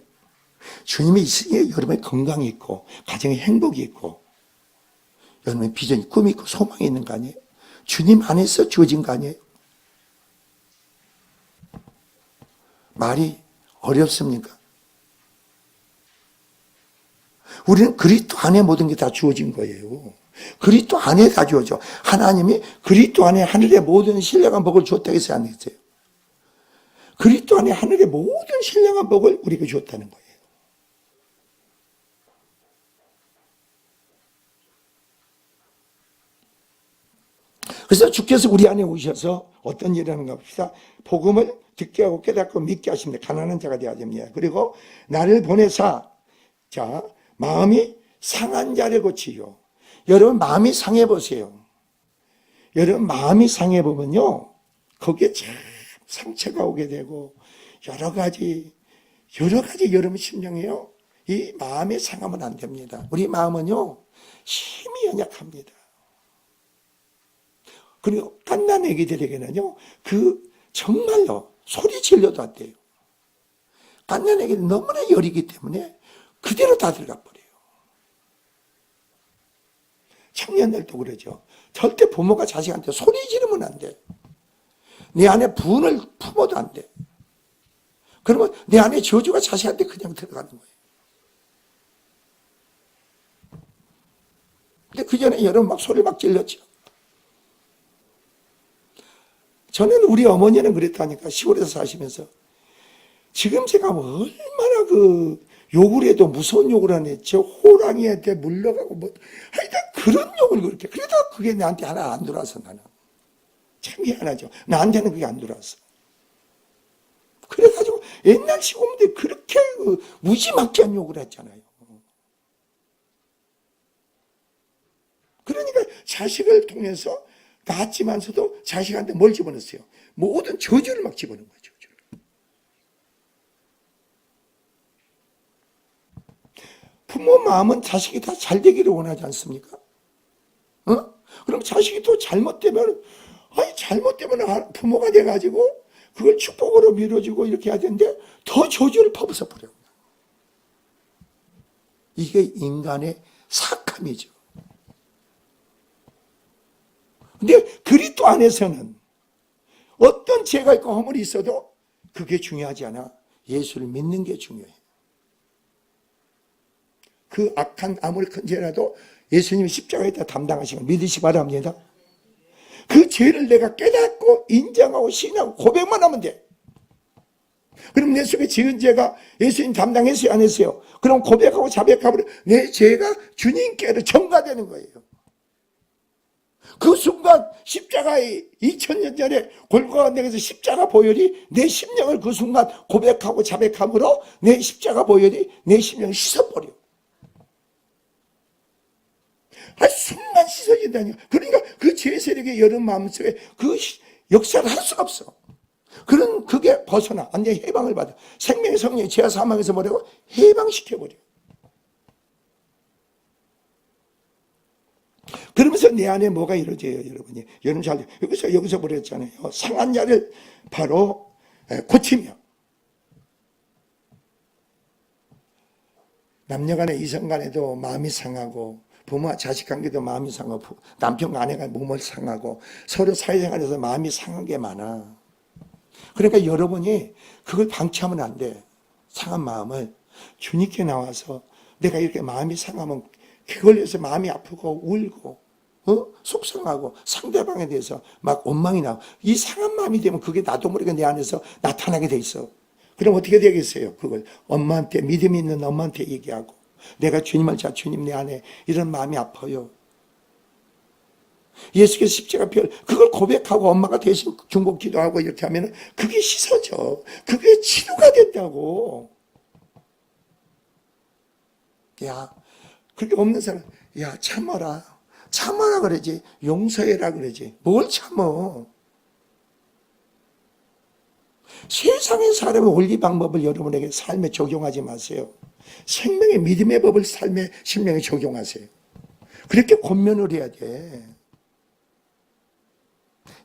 주님이 있으기에 여러분의 건강이 있고 가정의 행복이 있고 여러분의 비전이 꿈이 있고 소망이 있는 거 아니에요? 주님 안에서 주어진 거 아니에요? 말이 어렵습니까? 우리는 그리스도 안에 모든 게 다 주어진 거예요. 그리스도 안에 다 주어져. 하나님이 그리스도 안에 하늘의 모든 신령한 복을 줬다고 해서 안 했어요. 그리스도 안에 하늘의 모든 신령한 복을 우리에게 줬다는 거예요. 그래서 주께서 우리 안에 오셔서 어떤 일을 하는가 봅시다. 복음을 듣게 하고 깨닫고 믿게 하십니다. 가난한 자가 되어야 됩니다. 그리고 나를 보내사 자 마음이 상한 자를 고치요. 여러분 마음이 상해 보세요. 여러분 마음이 상해 보면요 거기에 참 상처가 오게 되고 여러 가지 여러분 심령이요 이 마음에 상하면 안 됩니다. 우리 마음은요 힘이 연약합니다. 그리고 갓난 애기들에게는요 그 정말로 소리 질러도 안 돼요. 갓난 애기는 너무나 여리기 때문에 그대로 다 들어가 버려요. 청년들도 그러죠. 절대 부모가 자식한테 소리 지르면 안 돼. 내 안에 분을 품어도 안 돼. 그러면 내 안에 저주가 자식한테 그냥 들어가는 거예요. 근데 그 전에 여러분 막 소리 막 질렀죠. 저는 우리 어머니는 그랬다니까. 시골에서 사시면서 지금 제가 뭐 얼마나 욕을 해도 무서운 욕을 안 했죠. 호랑이한테 물러가고 하여튼 그런 욕을 그렇게. 그래도 그게 나한테 하나 안 들어와서 나는. 참 미안하죠. 나한테는 그게 안 들어왔어. 그래가지고 옛날 시골들 그렇게 무지막지한 욕을 했잖아요. 그러니까 자식을 통해서 낳았지만서도 자식한테 뭘 집어넣었어요? 모든 저주를 막 집어넣은 거예요. 저주를. 부모 마음은 자식이 다 잘 되기를 원하지 않습니까? 그럼 자식이 또 잘못되면 부모가 돼가지고 그걸 축복으로 밀어주고 이렇게 해야 되는데 더 저주를 퍼부숴 버려요. 이게 인간의 사악함이죠. 근데 그리스도 안에서는 어떤 죄가 있고 허물이 있어도 그게 중요하지 않아. 예수를 믿는 게 중요해. 그 악한 아무리 큰 죄라도 예수님이 십자가에다 담당하신 걸 믿으시 바랍니다. 그 죄를 내가 깨닫고 인정하고 신하고 고백만 하면 돼. 그럼 내 속에 지은 죄가 예수님 담당했어요, 안 했어요? 그럼 고백하고 자백하면 내 죄가 주님께로 전가되는 거예요. 그 순간 십자가에 2000년 전에 골고가 내게서 십자가 보혈이 내 심령을 그 순간 고백하고 자백함으로 내 십자가 보혈이 내 심령을 씻어버려. 순간 씻어진다니까. 그러니까 그 죄 세력의 여름 마음속에 그 역사를 할 수가 없어. 그게 벗어나 완전히 해방을 받아. 생명의 성령이 죄와 사망에서 뭐라고? 해방시켜버려. 그러면서 내 안에 뭐가 이루어져요, 여러분이? 여러분 잘 여기서 버렸잖아요. 상한 자를 바로 고치며 남녀간에 이성간에도 마음이 상하고 부모와 자식 관계도 마음이 상하고 남편과 아내가 몸을 상하고 서로 사회생활에서 마음이 상한 게 많아. 그러니까 여러분이 그걸 방치하면 안 돼. 상한 마음을 주님께 나와서 내가 이렇게 마음이 상하면 그걸 위해서 마음이 아프고 울고 속상하고 상대방에 대해서 막 원망이 나고 이 상한 마음이 되면 그게 나도 모르게 내 안에서 나타나게 돼 있어. 그럼 어떻게 되겠어요? 그걸 엄마한테 믿음 있는 엄마한테 얘기하고 내가 주님을 주님 내 안에 이런 마음이 아파요. 예수께서 십자가 별 그걸 고백하고 엄마가 대신 중복 기도하고 이렇게 하면 그게 씻어져. 그게 치료가 된다고. 야, 그게 없는 사람, 야, 참아라 그러지. 용서해라 그러지. 뭘 참어? 세상의 사람의 원리 방법을 여러분에게 삶에 적용하지 마세요. 생명의 믿음의 법을 삶의 심령에 적용하세요. 그렇게 권면을 해야 돼.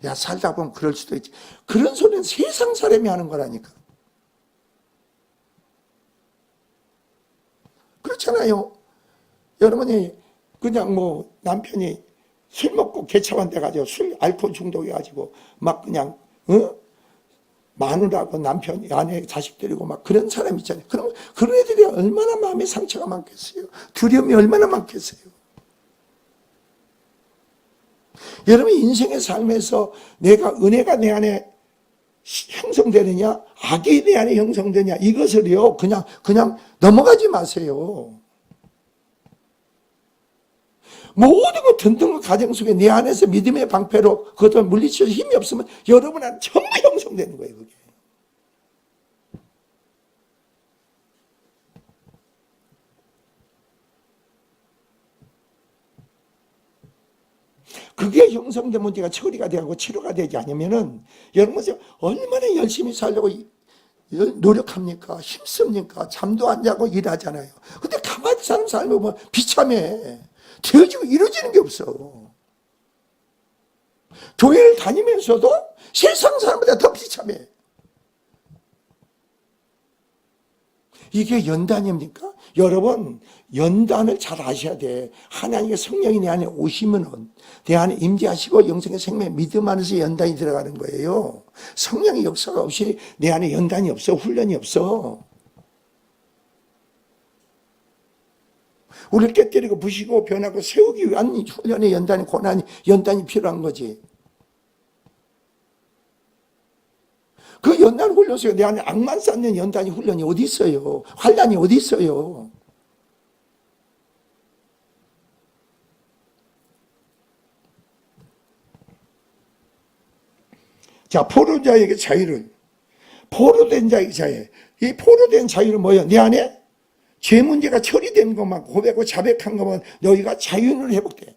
야, 살다 보면 그럴 수도 있지. 그런 소리는 세상 사람이 하는 거라니까. 그렇잖아요. 여러분이 그냥 남편이 술 먹고 개차만 돼가지고 술 알코올 중독해가지고 막 그냥 마누라고 남편이 아내 자식 데리고 막 그런 사람 있잖아요. 그런 애들이 얼마나 마음에 상처가 많겠어요. 두려움이 얼마나 많겠어요. 여러분 인생의 삶에서 내가 은혜가 내 안에 형성되느냐 악이 내 안에 형성되느냐 이것을요 그냥 넘어가지 마세요. 모든 것 든든한 가정 속에 내 안에서 믿음의 방패로 그것을 물리쳐서 힘이 없으면 여러분한테 전부 형성되는 거예요. 그게. 그게 형성된 문제가 처리가 되고 치료가 되지 않으면은 여러분 얼마나 열심히 살려고 노력합니까? 힘씁니까? 잠도 안 자고 일하잖아요. 근데 가만히 사는 삶을 보면 비참해. 되어지고 이루어지는 게 없어. 교회를 다니면서도 세상 사람보다 더 비참해. 이게 연단입니까? 여러분 연단을 잘 아셔야 돼. 하나님의 성령이 내 안에 오시면은 내 안에 임재하시고 영생의 생명의 믿음 안에서 연단이 들어가는 거예요. 성령의 역사가 없이 내 안에 연단이 없어. 훈련이 없어. 우리를 깨뜨리고 부시고 변하고 세우기 위한 훈련의 연단이 고난이 연단이 필요한 거지. 그 연단 훈련소에 내 안에 악만 쌓는 연단이 훈련이 어디 있어요? 환란이 어디 있어요? 자, 포로자에게 자유를 포로된 자에게 자유. 이 포로된 자유는 뭐예요? 내 안에 죄 문제가 처리된 것만 고백하고 자백한 것만 너희가 자유는 회복돼.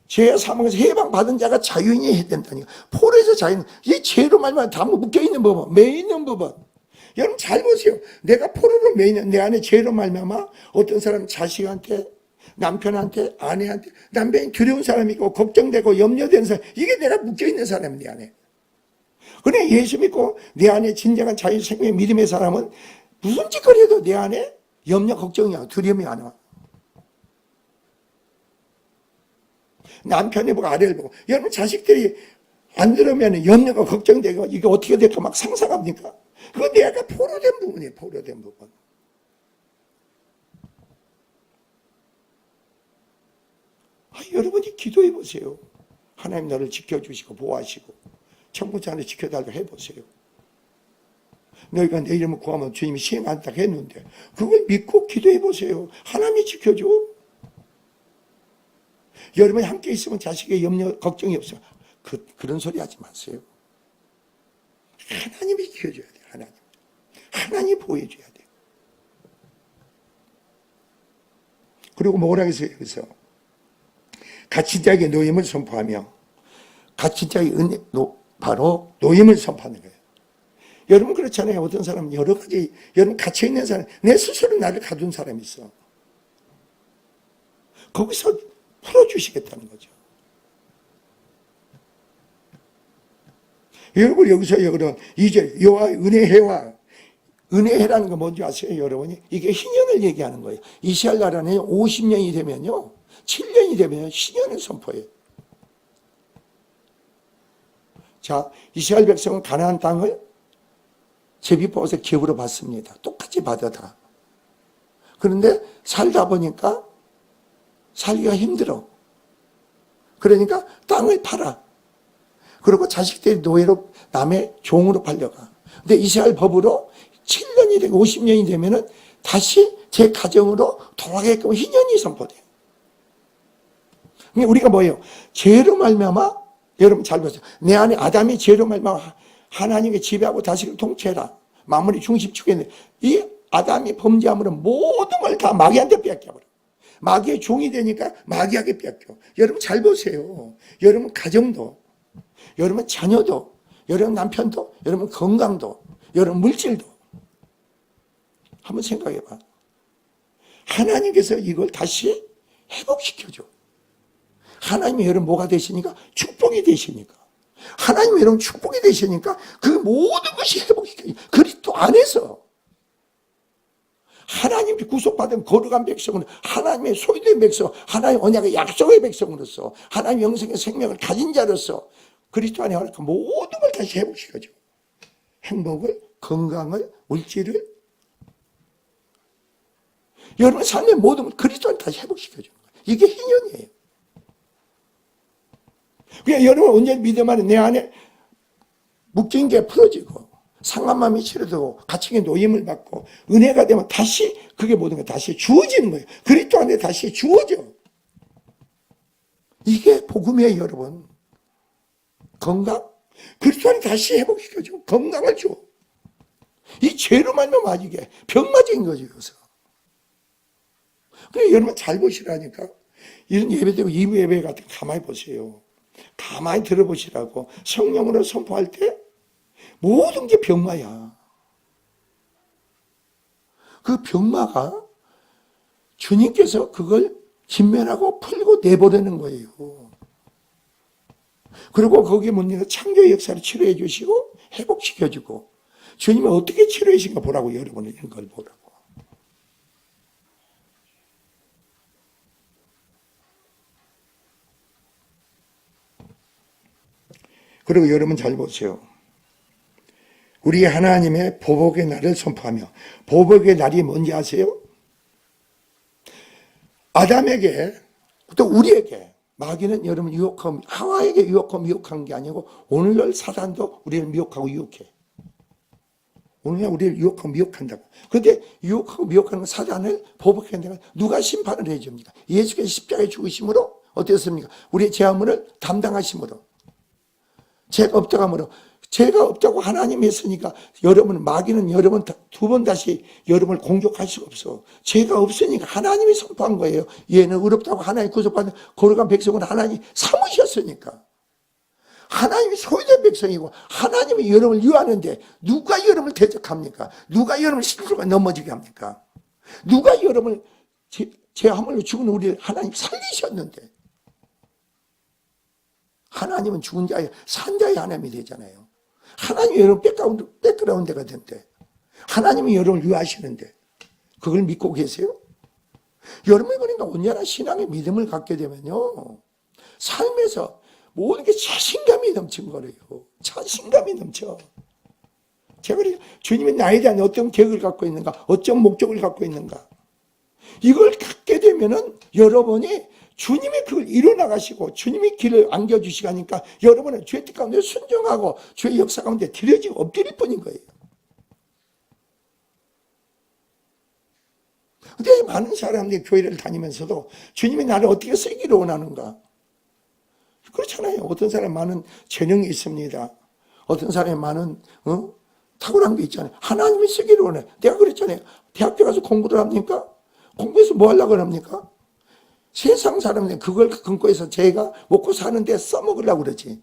죄와 사망에서 해방받은 자가 자유인이 해야 된다니까. 포로에서 자유인, 이 죄로 말미암아 다 묶여있는 법은, 매이는 법은. 여러분 잘 보세요. 내가 포로로 매이는 내 안에 죄로 말미암아 어떤 사람은 자식한테, 남편한테, 아내한테, 남편이 두려운 사람이 있고 걱정되고 염려되는 사람, 이게 내가 묶여있는 사람이 내 안에. 그래 예수 믿고 내 안에 진정한 자유 생명의 믿음의 사람은 무슨 짓거리 해도 내 안에 염려 걱정이야. 두려움이 안 와. 남편이 보고 아내를 보고 여러분 자식들이 안 들으면 염려가 걱정되고 이게 어떻게 될까 막 상상합니까? 그건 내가 포로된 부분이에요. 포로된 부분. 여러분이 기도해 보세요. 하나님 나를 지켜주시고 보호하시고 천국자 안에 지켜달라고 해보세요. 너희가 내 이름을 구하면 주님이 시행한다고 했는데 그걸 믿고 기도해 보세요. 하나님이 지켜줘. 여러분이 함께 있으면 자식의 염려 걱정이 없어. 그런 소리 하지 마세요. 하나님이 지켜줘야 돼요. 하나님이 보호해줘야 돼요. 그리고 뭐라 했어요? 여기서 갇힌 자에게 노임을 선포하며, 갇힌 자에게 바로 노임을 선포하는 거예요. 여러분 그렇잖아요. 어떤 사람은 여러 가지, 여러분 갇혀있는 사람, 내 스스로 나를 가둔 사람이 있어. 거기서 풀어주시겠다는 거죠. 여러분 여기서 여러분 이제 여호와의 은혜해와, 은혜해라는 거 뭔지 아세요? 여러분이 이게 희년을 얘기하는 거예요. 이스라엘 나라는 50년이 되면요, 7년이 되면 희년을 선포해요. 자, 이스라엘 백성은 가나안 땅을 제비 뽑아서 기업으로 받습니다. 똑같이 받아 다. 그런데 살다 보니까 살기가 힘들어. 그러니까 땅을 팔아. 그리고 자식들이 노예로 남의 종으로 팔려가. 근데 이스라엘 법으로 7년이 되고 50년이 되면은 다시 제 가정으로 돌아가게끔 희년이 선포돼요. 우리가 뭐예요? 죄로 말미암아, 여러분 잘 보세요. 내 안에 아담이 죄로 말미암아 하나님의 지배하고 다스리고 통치해라. 만물이 중심축에 이 아담이 범죄함으로 모든 걸 다 마귀한테 뺏겨버려. 마귀의 종이 되니까 마귀에게 뺏겨. 여러분 잘 보세요. 여러분 가정도, 여러분 자녀도, 여러분 남편도, 여러분 건강도, 여러분 물질도. 한번 생각해봐. 하나님께서 이걸 다시 회복시켜줘. 하나님이 여러분 뭐가 되시니까? 축복이 되시니까. 하나님이 여러분 축복이 되시니까 그 모든 것이 회복시켜져. 그리스도 안에서. 하나님이 구속받은 거룩한 백성은 하나님의 소유된 백성, 하나님의 언약의 약속의 백성으로서, 하나님의 영생의 생명을 가진 자로서 그리스도 안에 하니까 모든 걸 다시 회복시켜줘. 행복을, 건강을, 물질을, 여러분 삶의 모든 걸 그리스도 안에 다시 회복시켜주는 거예요. 이게 희년이에요. 그러니까 여러분 언제 믿음 안에 내 안에 묶인 게 풀어지고 상한 마음이 치료되고 갇힌 게 노임을 받고 은혜가 되면 다시 그게 모든 게 다시 주어지는 거예요. 그리스도 안에 다시 주어져. 이게 복음이에요, 여러분. 건강? 그리스도 안에 다시 회복시켜줘. 건강을 줘. 이 죄로 말면 이게 병마적인 거죠, 여기서. 그래, 여러분 잘 보시라니까. 이런 예배되고 2부 예배 같은 거 가만히 보세요. 가만히 들어보시라고. 성령으로 선포할 때 모든 게 병마야. 그 병마가 주님께서 그걸 진면하고 풀고 내버리는 거예요. 그리고 거기에 묻는 창조의 역사를 치료해 주시고 회복시켜 주고 주님이 어떻게 치료해 주신가 보라고, 여러분은 이런 걸 보라고. 그리고 여러분 잘 보세요. 우리 하나님의 보복의 날을 선포하며, 보복의 날이 뭔지 아세요? 아담에게 또 우리에게 마귀는 여러분 유혹하고, 하와에게 유혹하고 미혹한 게 아니고 오늘날 사단도 우리를 미혹하고 유혹해. 오늘날 우리를 유혹하고 미혹한다고. 그런데 유혹하고 미혹하는 사단을 보복한다면 누가 심판을 해줍니까? 예수께서 십자가에 죽으심으로 어땠습니까? 우리의 죄악을 담당하심으로, 죄가 없다고 함으로, 죄가 없다고 하나님이 했으니까 여러분, 마귀는 여러분 두 번 다시 여러분을 공격할 수가 없어. 죄가 없으니까 하나님이 선포한 거예요. 얘는 의롭다고 하나님 구속받는 거룩한 백성은 하나님이 삼으셨으니까. 하나님이 소유된 백성이고 하나님이 여러분을 유하는데 누가 여러분을 대적합니까? 누가 여러분을 실수가 넘어지게 합니까? 누가 여러분을 죄함으로 죽은 우리를 하나님 살리셨는데, 하나님은 죽은 자의 산 자의 하나님이 되잖아요. 하나님이 여러분 백그라운드가 된대. 하나님이 여러분을 유하시는데 그걸 믿고 계세요? 여러분이 그러니까 온전한 신앙의 믿음을 갖게 되면요, 삶에서 모든 게 자신감이 넘친 거래요. 자신감이 넘쳐. 제가 그래서 주님이 나에 대한 어떤 계획을 갖고 있는가, 어떤 목적을 갖고 있는가. 이걸 갖게 되면은 여러분이 주님이 그걸 이뤄나가시고 주님이 길을 안겨주시고 하니까 여러분은 주의 뜻 가운데 순종하고 주의 역사 가운데 들여지고 엎드릴 뿐인 거예요. 근데 많은 사람들이 교회를 다니면서도 주님이 나를 어떻게 쓰기를 원하는가? 그렇잖아요. 어떤 사람 많은 재능이 있습니다. 어떤 사람이 많은 탁월한 게 있잖아요. 하나님이 쓰기를 원해. 내가 그랬잖아요. 대학교 가서 공부를 합니까? 공부해서 뭐 하려고 합니까? 세상 사람들은 그걸 근거해서 제가 먹고 사는데 써먹으려고 그러지.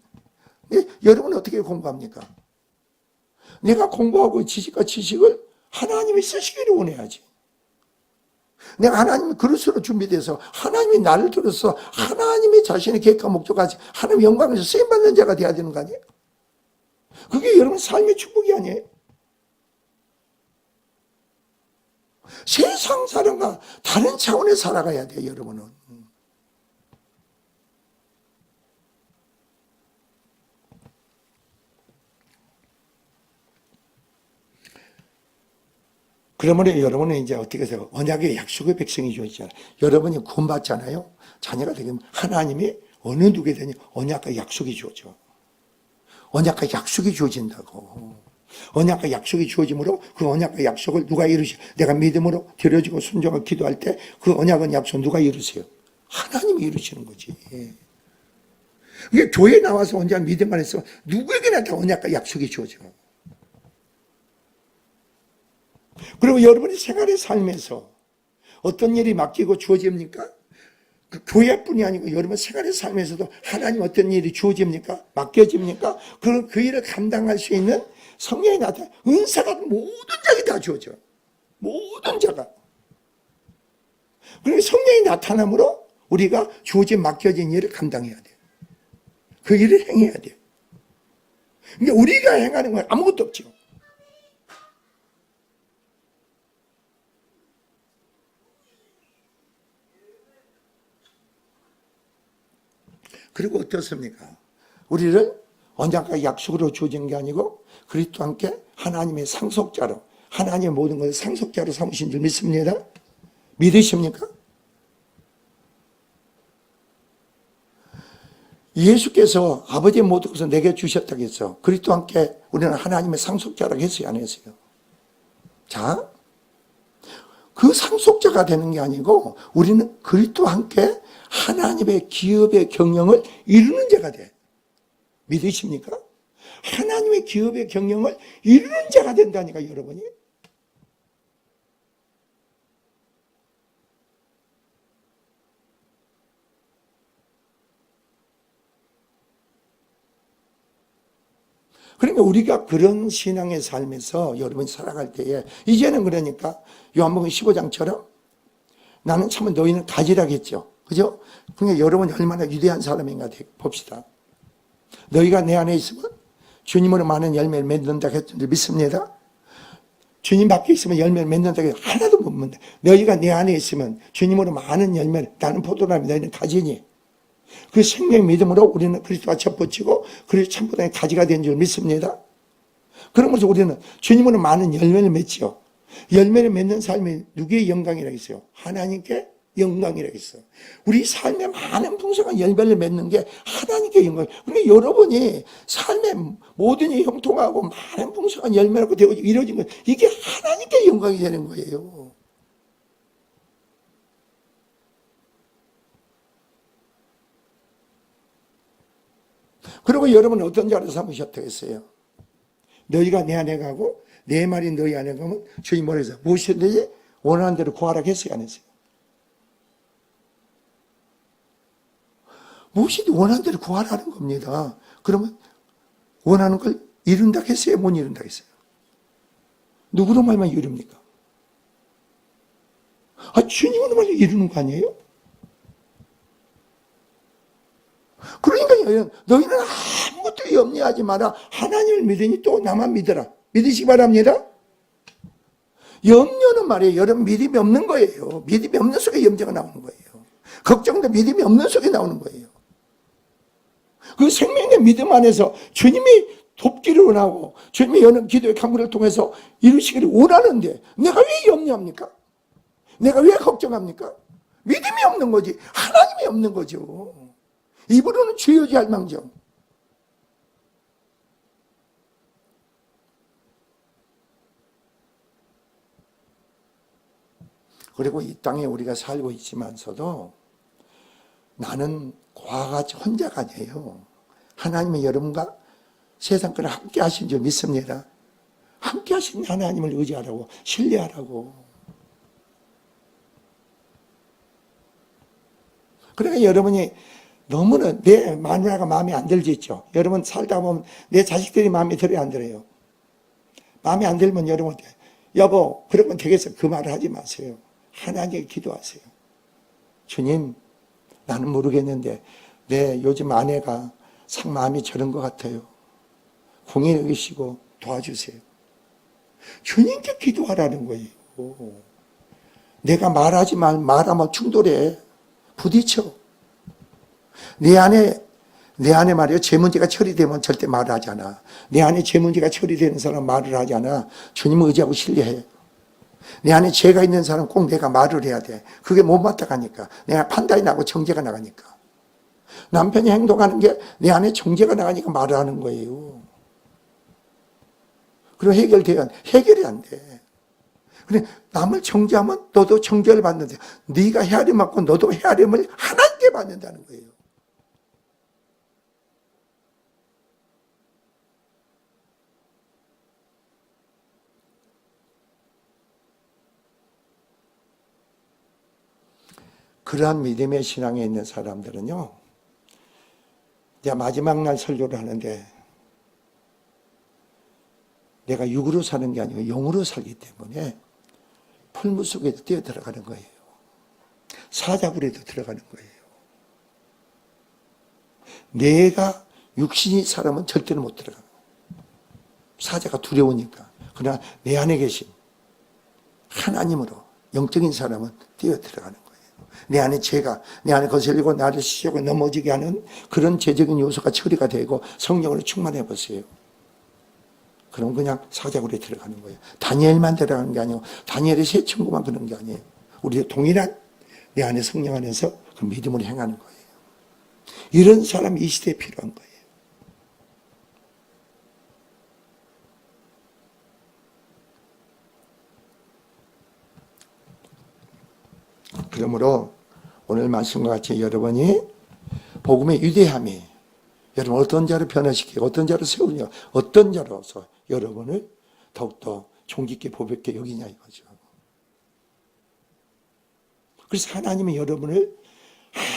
근데 여러분은 어떻게 공부합니까? 내가 공부하고 지식과 지식을 하나님이 쓰시기를 원해야지. 내가 하나님의 그릇으로 준비돼서 하나님이 나를 들어서 하나님의 자신의 계획과 목적까지 하나님의 영광에서 쓰임받는 자가 돼야 되는 거 아니에요? 그게 여러분 삶의 축복이 아니에요? 세상 사람과 다른 차원에 살아가야 돼요, 여러분은. 그러면 여러분은 이제 어떻게 해서 언약의 약속의 백성이 주어지잖아요. 여러분이 구원받잖아요. 자녀가 되면 하나님이 어느 누구에게든지 언약과 약속이 주어져. 언약과 약속이 주어진다고. 언약과 약속이 주어짐으로 그 언약과 약속을 누가 이루시? 내가 믿음으로 드려지고 순종하고 기도할 때 그 언약은 약속 누가 이루세요? 하나님이 이루시는 거지. 이게 교회에 나와서 언제 믿음 안에서 누구에게나 다 언약과 약속이 주어져. 그리고 여러분의 생활의 삶에서 어떤 일이 맡기고 주어집니까? 그 교회뿐이 아니고 여러분 생활의 삶에서도 하나님 어떤 일이 주어집니까? 맡겨집니까? 그럼 그 일을 감당할 수 있는 성령이 나타나 은사가 모든 자에게 다 주어져. 모든 자가. 그리고 성령이 나타남으로 우리가 주어진 맡겨진 일을 감당해야 돼요. 그 일을 행해야 돼요. 그러니까 우리가 행하는 건 아무것도 없죠. 그리고 어떻습니까? 우리를 언약과 약속으로 주어진 게 아니고 그리스도와 함께 하나님의 상속자로 하나님의 모든 것을 상속자로 삼으신 줄 믿습니다. 믿으십니까? 예수께서 아버지의 모든 것을 내게 주셨다고 했어. 그리스도와 함께 우리는 하나님의 상속자라고 했어요, 안 했어요? 자, 그 상속자가 되는 게 아니고 우리는 그리스도와 함께 하나님의 기업의 경영을 이루는 자가 돼. 믿으십니까? 하나님의 기업의 경영을 이루는 자가 된다니까, 여러분이. 그러니까 우리가 그런 신앙의 삶에서 여러분이 살아갈 때에 이제는 그러니까 요한복음 15장처럼 나는 참은 너희는 가지라겠죠. 그죠? 그러니까 여러분이 얼마나 위대한 사람인가 봅시다. 너희가 내 안에 있으면 주님으로 많은 열매를 맺는다고 했는데 믿습니다. 주님 밖에 있으면 열매를 맺는다고 해서 하나도 못 맺는다. 너희가 내 안에 있으면 주님으로 많은 열매를, 나는 포도나무 너희는 가지니. 그 생명 믿음으로 우리는 그리스도와 접붙이고 그리스도 참포도의 가지가 된 줄 믿습니다. 그러면서 우리는 주님으로 많은 열매를 맺지요. 열매를 맺는 삶이 누구의 영광이라고 했어요? 하나님께 영광이라고 했어요. 우리 삶에 많은 풍성한 열매를 맺는 게 하나님께 영광. 그러니까 여러분이 삶의 모든 일이 형통하고 많은 풍성한 열매라고 되고 이루어진 것, 이게 하나님께 영광이 되는 거예요. 그리고 여러분은 어떤 자로 삼으셨다고 했어요? 너희가 내 안에 가고 내 말이 너희 안에 가면 주님 뭐라 해서 무엇이든지 원하는 대로 구하라고 했어요, 안 했어요? 무엇이든지 원하는 대로 구하라는 겁니다. 그러면 원하는 걸 이룬다고 했어요? 못 이룬다고 했어요? 누구로 말만 이룹니까? 주님으로 말만 이루는 거 아니에요? 그러니까 너희는 아무것도 염려하지 마라. 하나님을 믿으니 또 나만 믿어라. 믿으시기 바랍니다. 염려는 말이에요. 여러분 믿음이 없는 거예요. 믿음이 없는 속에 염려가 나오는 거예요. 걱정도 믿음이 없는 속에 나오는 거예요. 그 생명의 믿음 안에서 주님이 돕기를 원하고 주님의 여는 기도의 강물을 통해서 이루시기를 원하는데 내가 왜 염려합니까? 내가 왜 걱정합니까? 믿음이 없는 거지. 하나님이 없는 거죠. 입으로는 주여지 할망정. 그리고 이 땅에 우리가 살고 있지만서도 나는 과같이 혼자가 아니에요. 하나님이 여러분과 세상 걸 함께 하신 줄 믿습니다. 함께 하신 하나님을 의지하라고, 신뢰하라고. 그러니까 여러분이 너무나 내 마누라가 마음에 안 들겠죠. 여러분 살다 보면 내 자식들이 마음에 들어야 안 들어요. 마음에 안 들면 여러분 여보 그러면 되겠어. 그 말을 하지 마세요. 하나님께 기도하세요. 주님 나는 모르겠는데 내 요즘 아내가 상 마음이 저런 것 같아요. 공의 여기시고 도와주세요. 주님께 기도하라는 거예요. 내가 말하면 충돌해. 부딪혀. 내 안에 말이요. 제 문제가 처리되면 절대 말을 하지 않아. 내 안에 제 문제가 처리되는 사람 말을 하지 않아. 주님을 의지하고 신뢰해. 내 안에 죄가 있는 사람 꼭 내가 말을 해야 돼. 그게 못 맞다가니까. 내가 판단이 나고 정죄가 나가니까. 남편이 행동하는 게 내 안에 정죄가 나가니까 말을 하는 거예요. 그리고 해결이 안 돼. 근데 남을 정죄하면 너도 정죄를 받는데 네가 헤아림 받고 너도 헤아림을 하나님께 받는다는 거예요. 그러한 믿음의 신앙에 있는 사람들은요, 이제 마지막 날 설교를 하는데 내가 육으로 사는 게 아니고 영으로 살기 때문에 풀무 속에도 뛰어 들어가는 거예요. 사자굴에도 들어가는 거예요. 내가 육신이 사람은 절대로 못 들어가요. 사자가 두려우니까. 그러나 내 안에 계신 하나님으로 영적인 사람은 뛰어 들어가는 거예요. 내 안에 죄가, 내 안에 거슬리고 나를 씌우고 넘어지게 하는 그런 죄적인 요소가 처리가 되고 성령으로 충만해 보세요. 그럼 그냥 사자굴에 들어가는 거예요. 다니엘만 들어가는 게 아니고 다니엘의 세 친구만 그런 게 아니에요. 우리도 동일한 내 안에 성령 안에서 그 믿음으로 행하는 거예요. 이런 사람이 이 시대에 필요한 거예요. 그러므로 오늘 말씀과 같이 여러분이 복음의 위대함이 여러분 어떤 자를 변화시키고 어떤 자를 세우냐, 어떤 자로서 여러분을 더욱더 존귀있게 보볍게 여기냐 이거죠. 그래서 하나님이 여러분을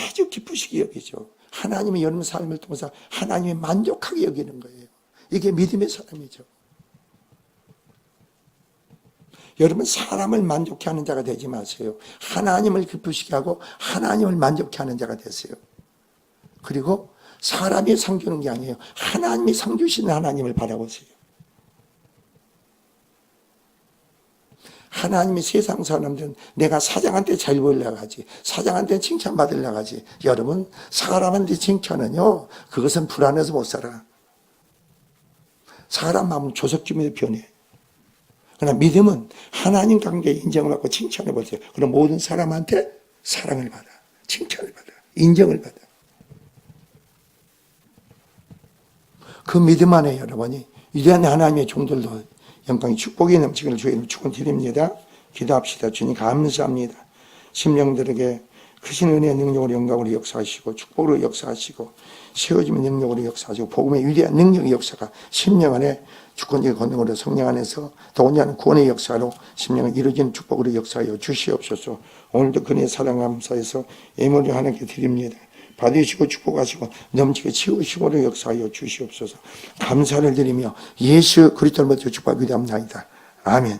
아주 기쁘시게 여기죠. 하나님이 여러분 삶을 통해서 하나님이 만족하게 여기는 거예요. 이게 믿음의 사람이죠. 여러분 사람을 만족해 하는 자가 되지 마세요. 하나님을 기쁘시게 하고 하나님을 만족해 하는 자가 되세요. 그리고 사람이 상 주는 게 아니에요. 하나님이 상 주시는 하나님을 바라보세요. 하나님이 세상 사람들은 내가 사장한테 잘 보이려고 하지, 사장한테 칭찬받으려고 하지. 여러분 사람한테 칭찬은요, 그것은 불안해서 못 살아. 사람 마음은 조석주민의 변해. 그러나 믿음은 하나님 관계에 인정을 받고 칭찬을 받아요. 그럼 모든 사람한테 사랑을 받아, 칭찬을 받아, 인정을 받아. 그 믿음 안에 여러분이 위대한 하나님의 종들도 영광이 축복이 넘치기를 주님 축원드립니다. 기도합시다. 주님 감사합니다. 심령들에게 크신 은혜의 능력으로 영광으로 역사하시고 축복으로 역사하시고 세워지는 능력으로 역사하시고 복음의 위대한 능력의 역사가 심령 안에 주권적인 권능으로 성령 안에서 더군다나 구원의 역사로 심령을 이루어지는 축복으로 역사하여 주시옵소서. 오늘도 그의 사랑 감사해서 예물을 하나님께 드립니다. 받으시고 축복하시고 넘치게 치우시고로 역사하여 주시옵소서. 감사를 드리며 예수 그리스도를 모두 축복하옵나이다. 아멘.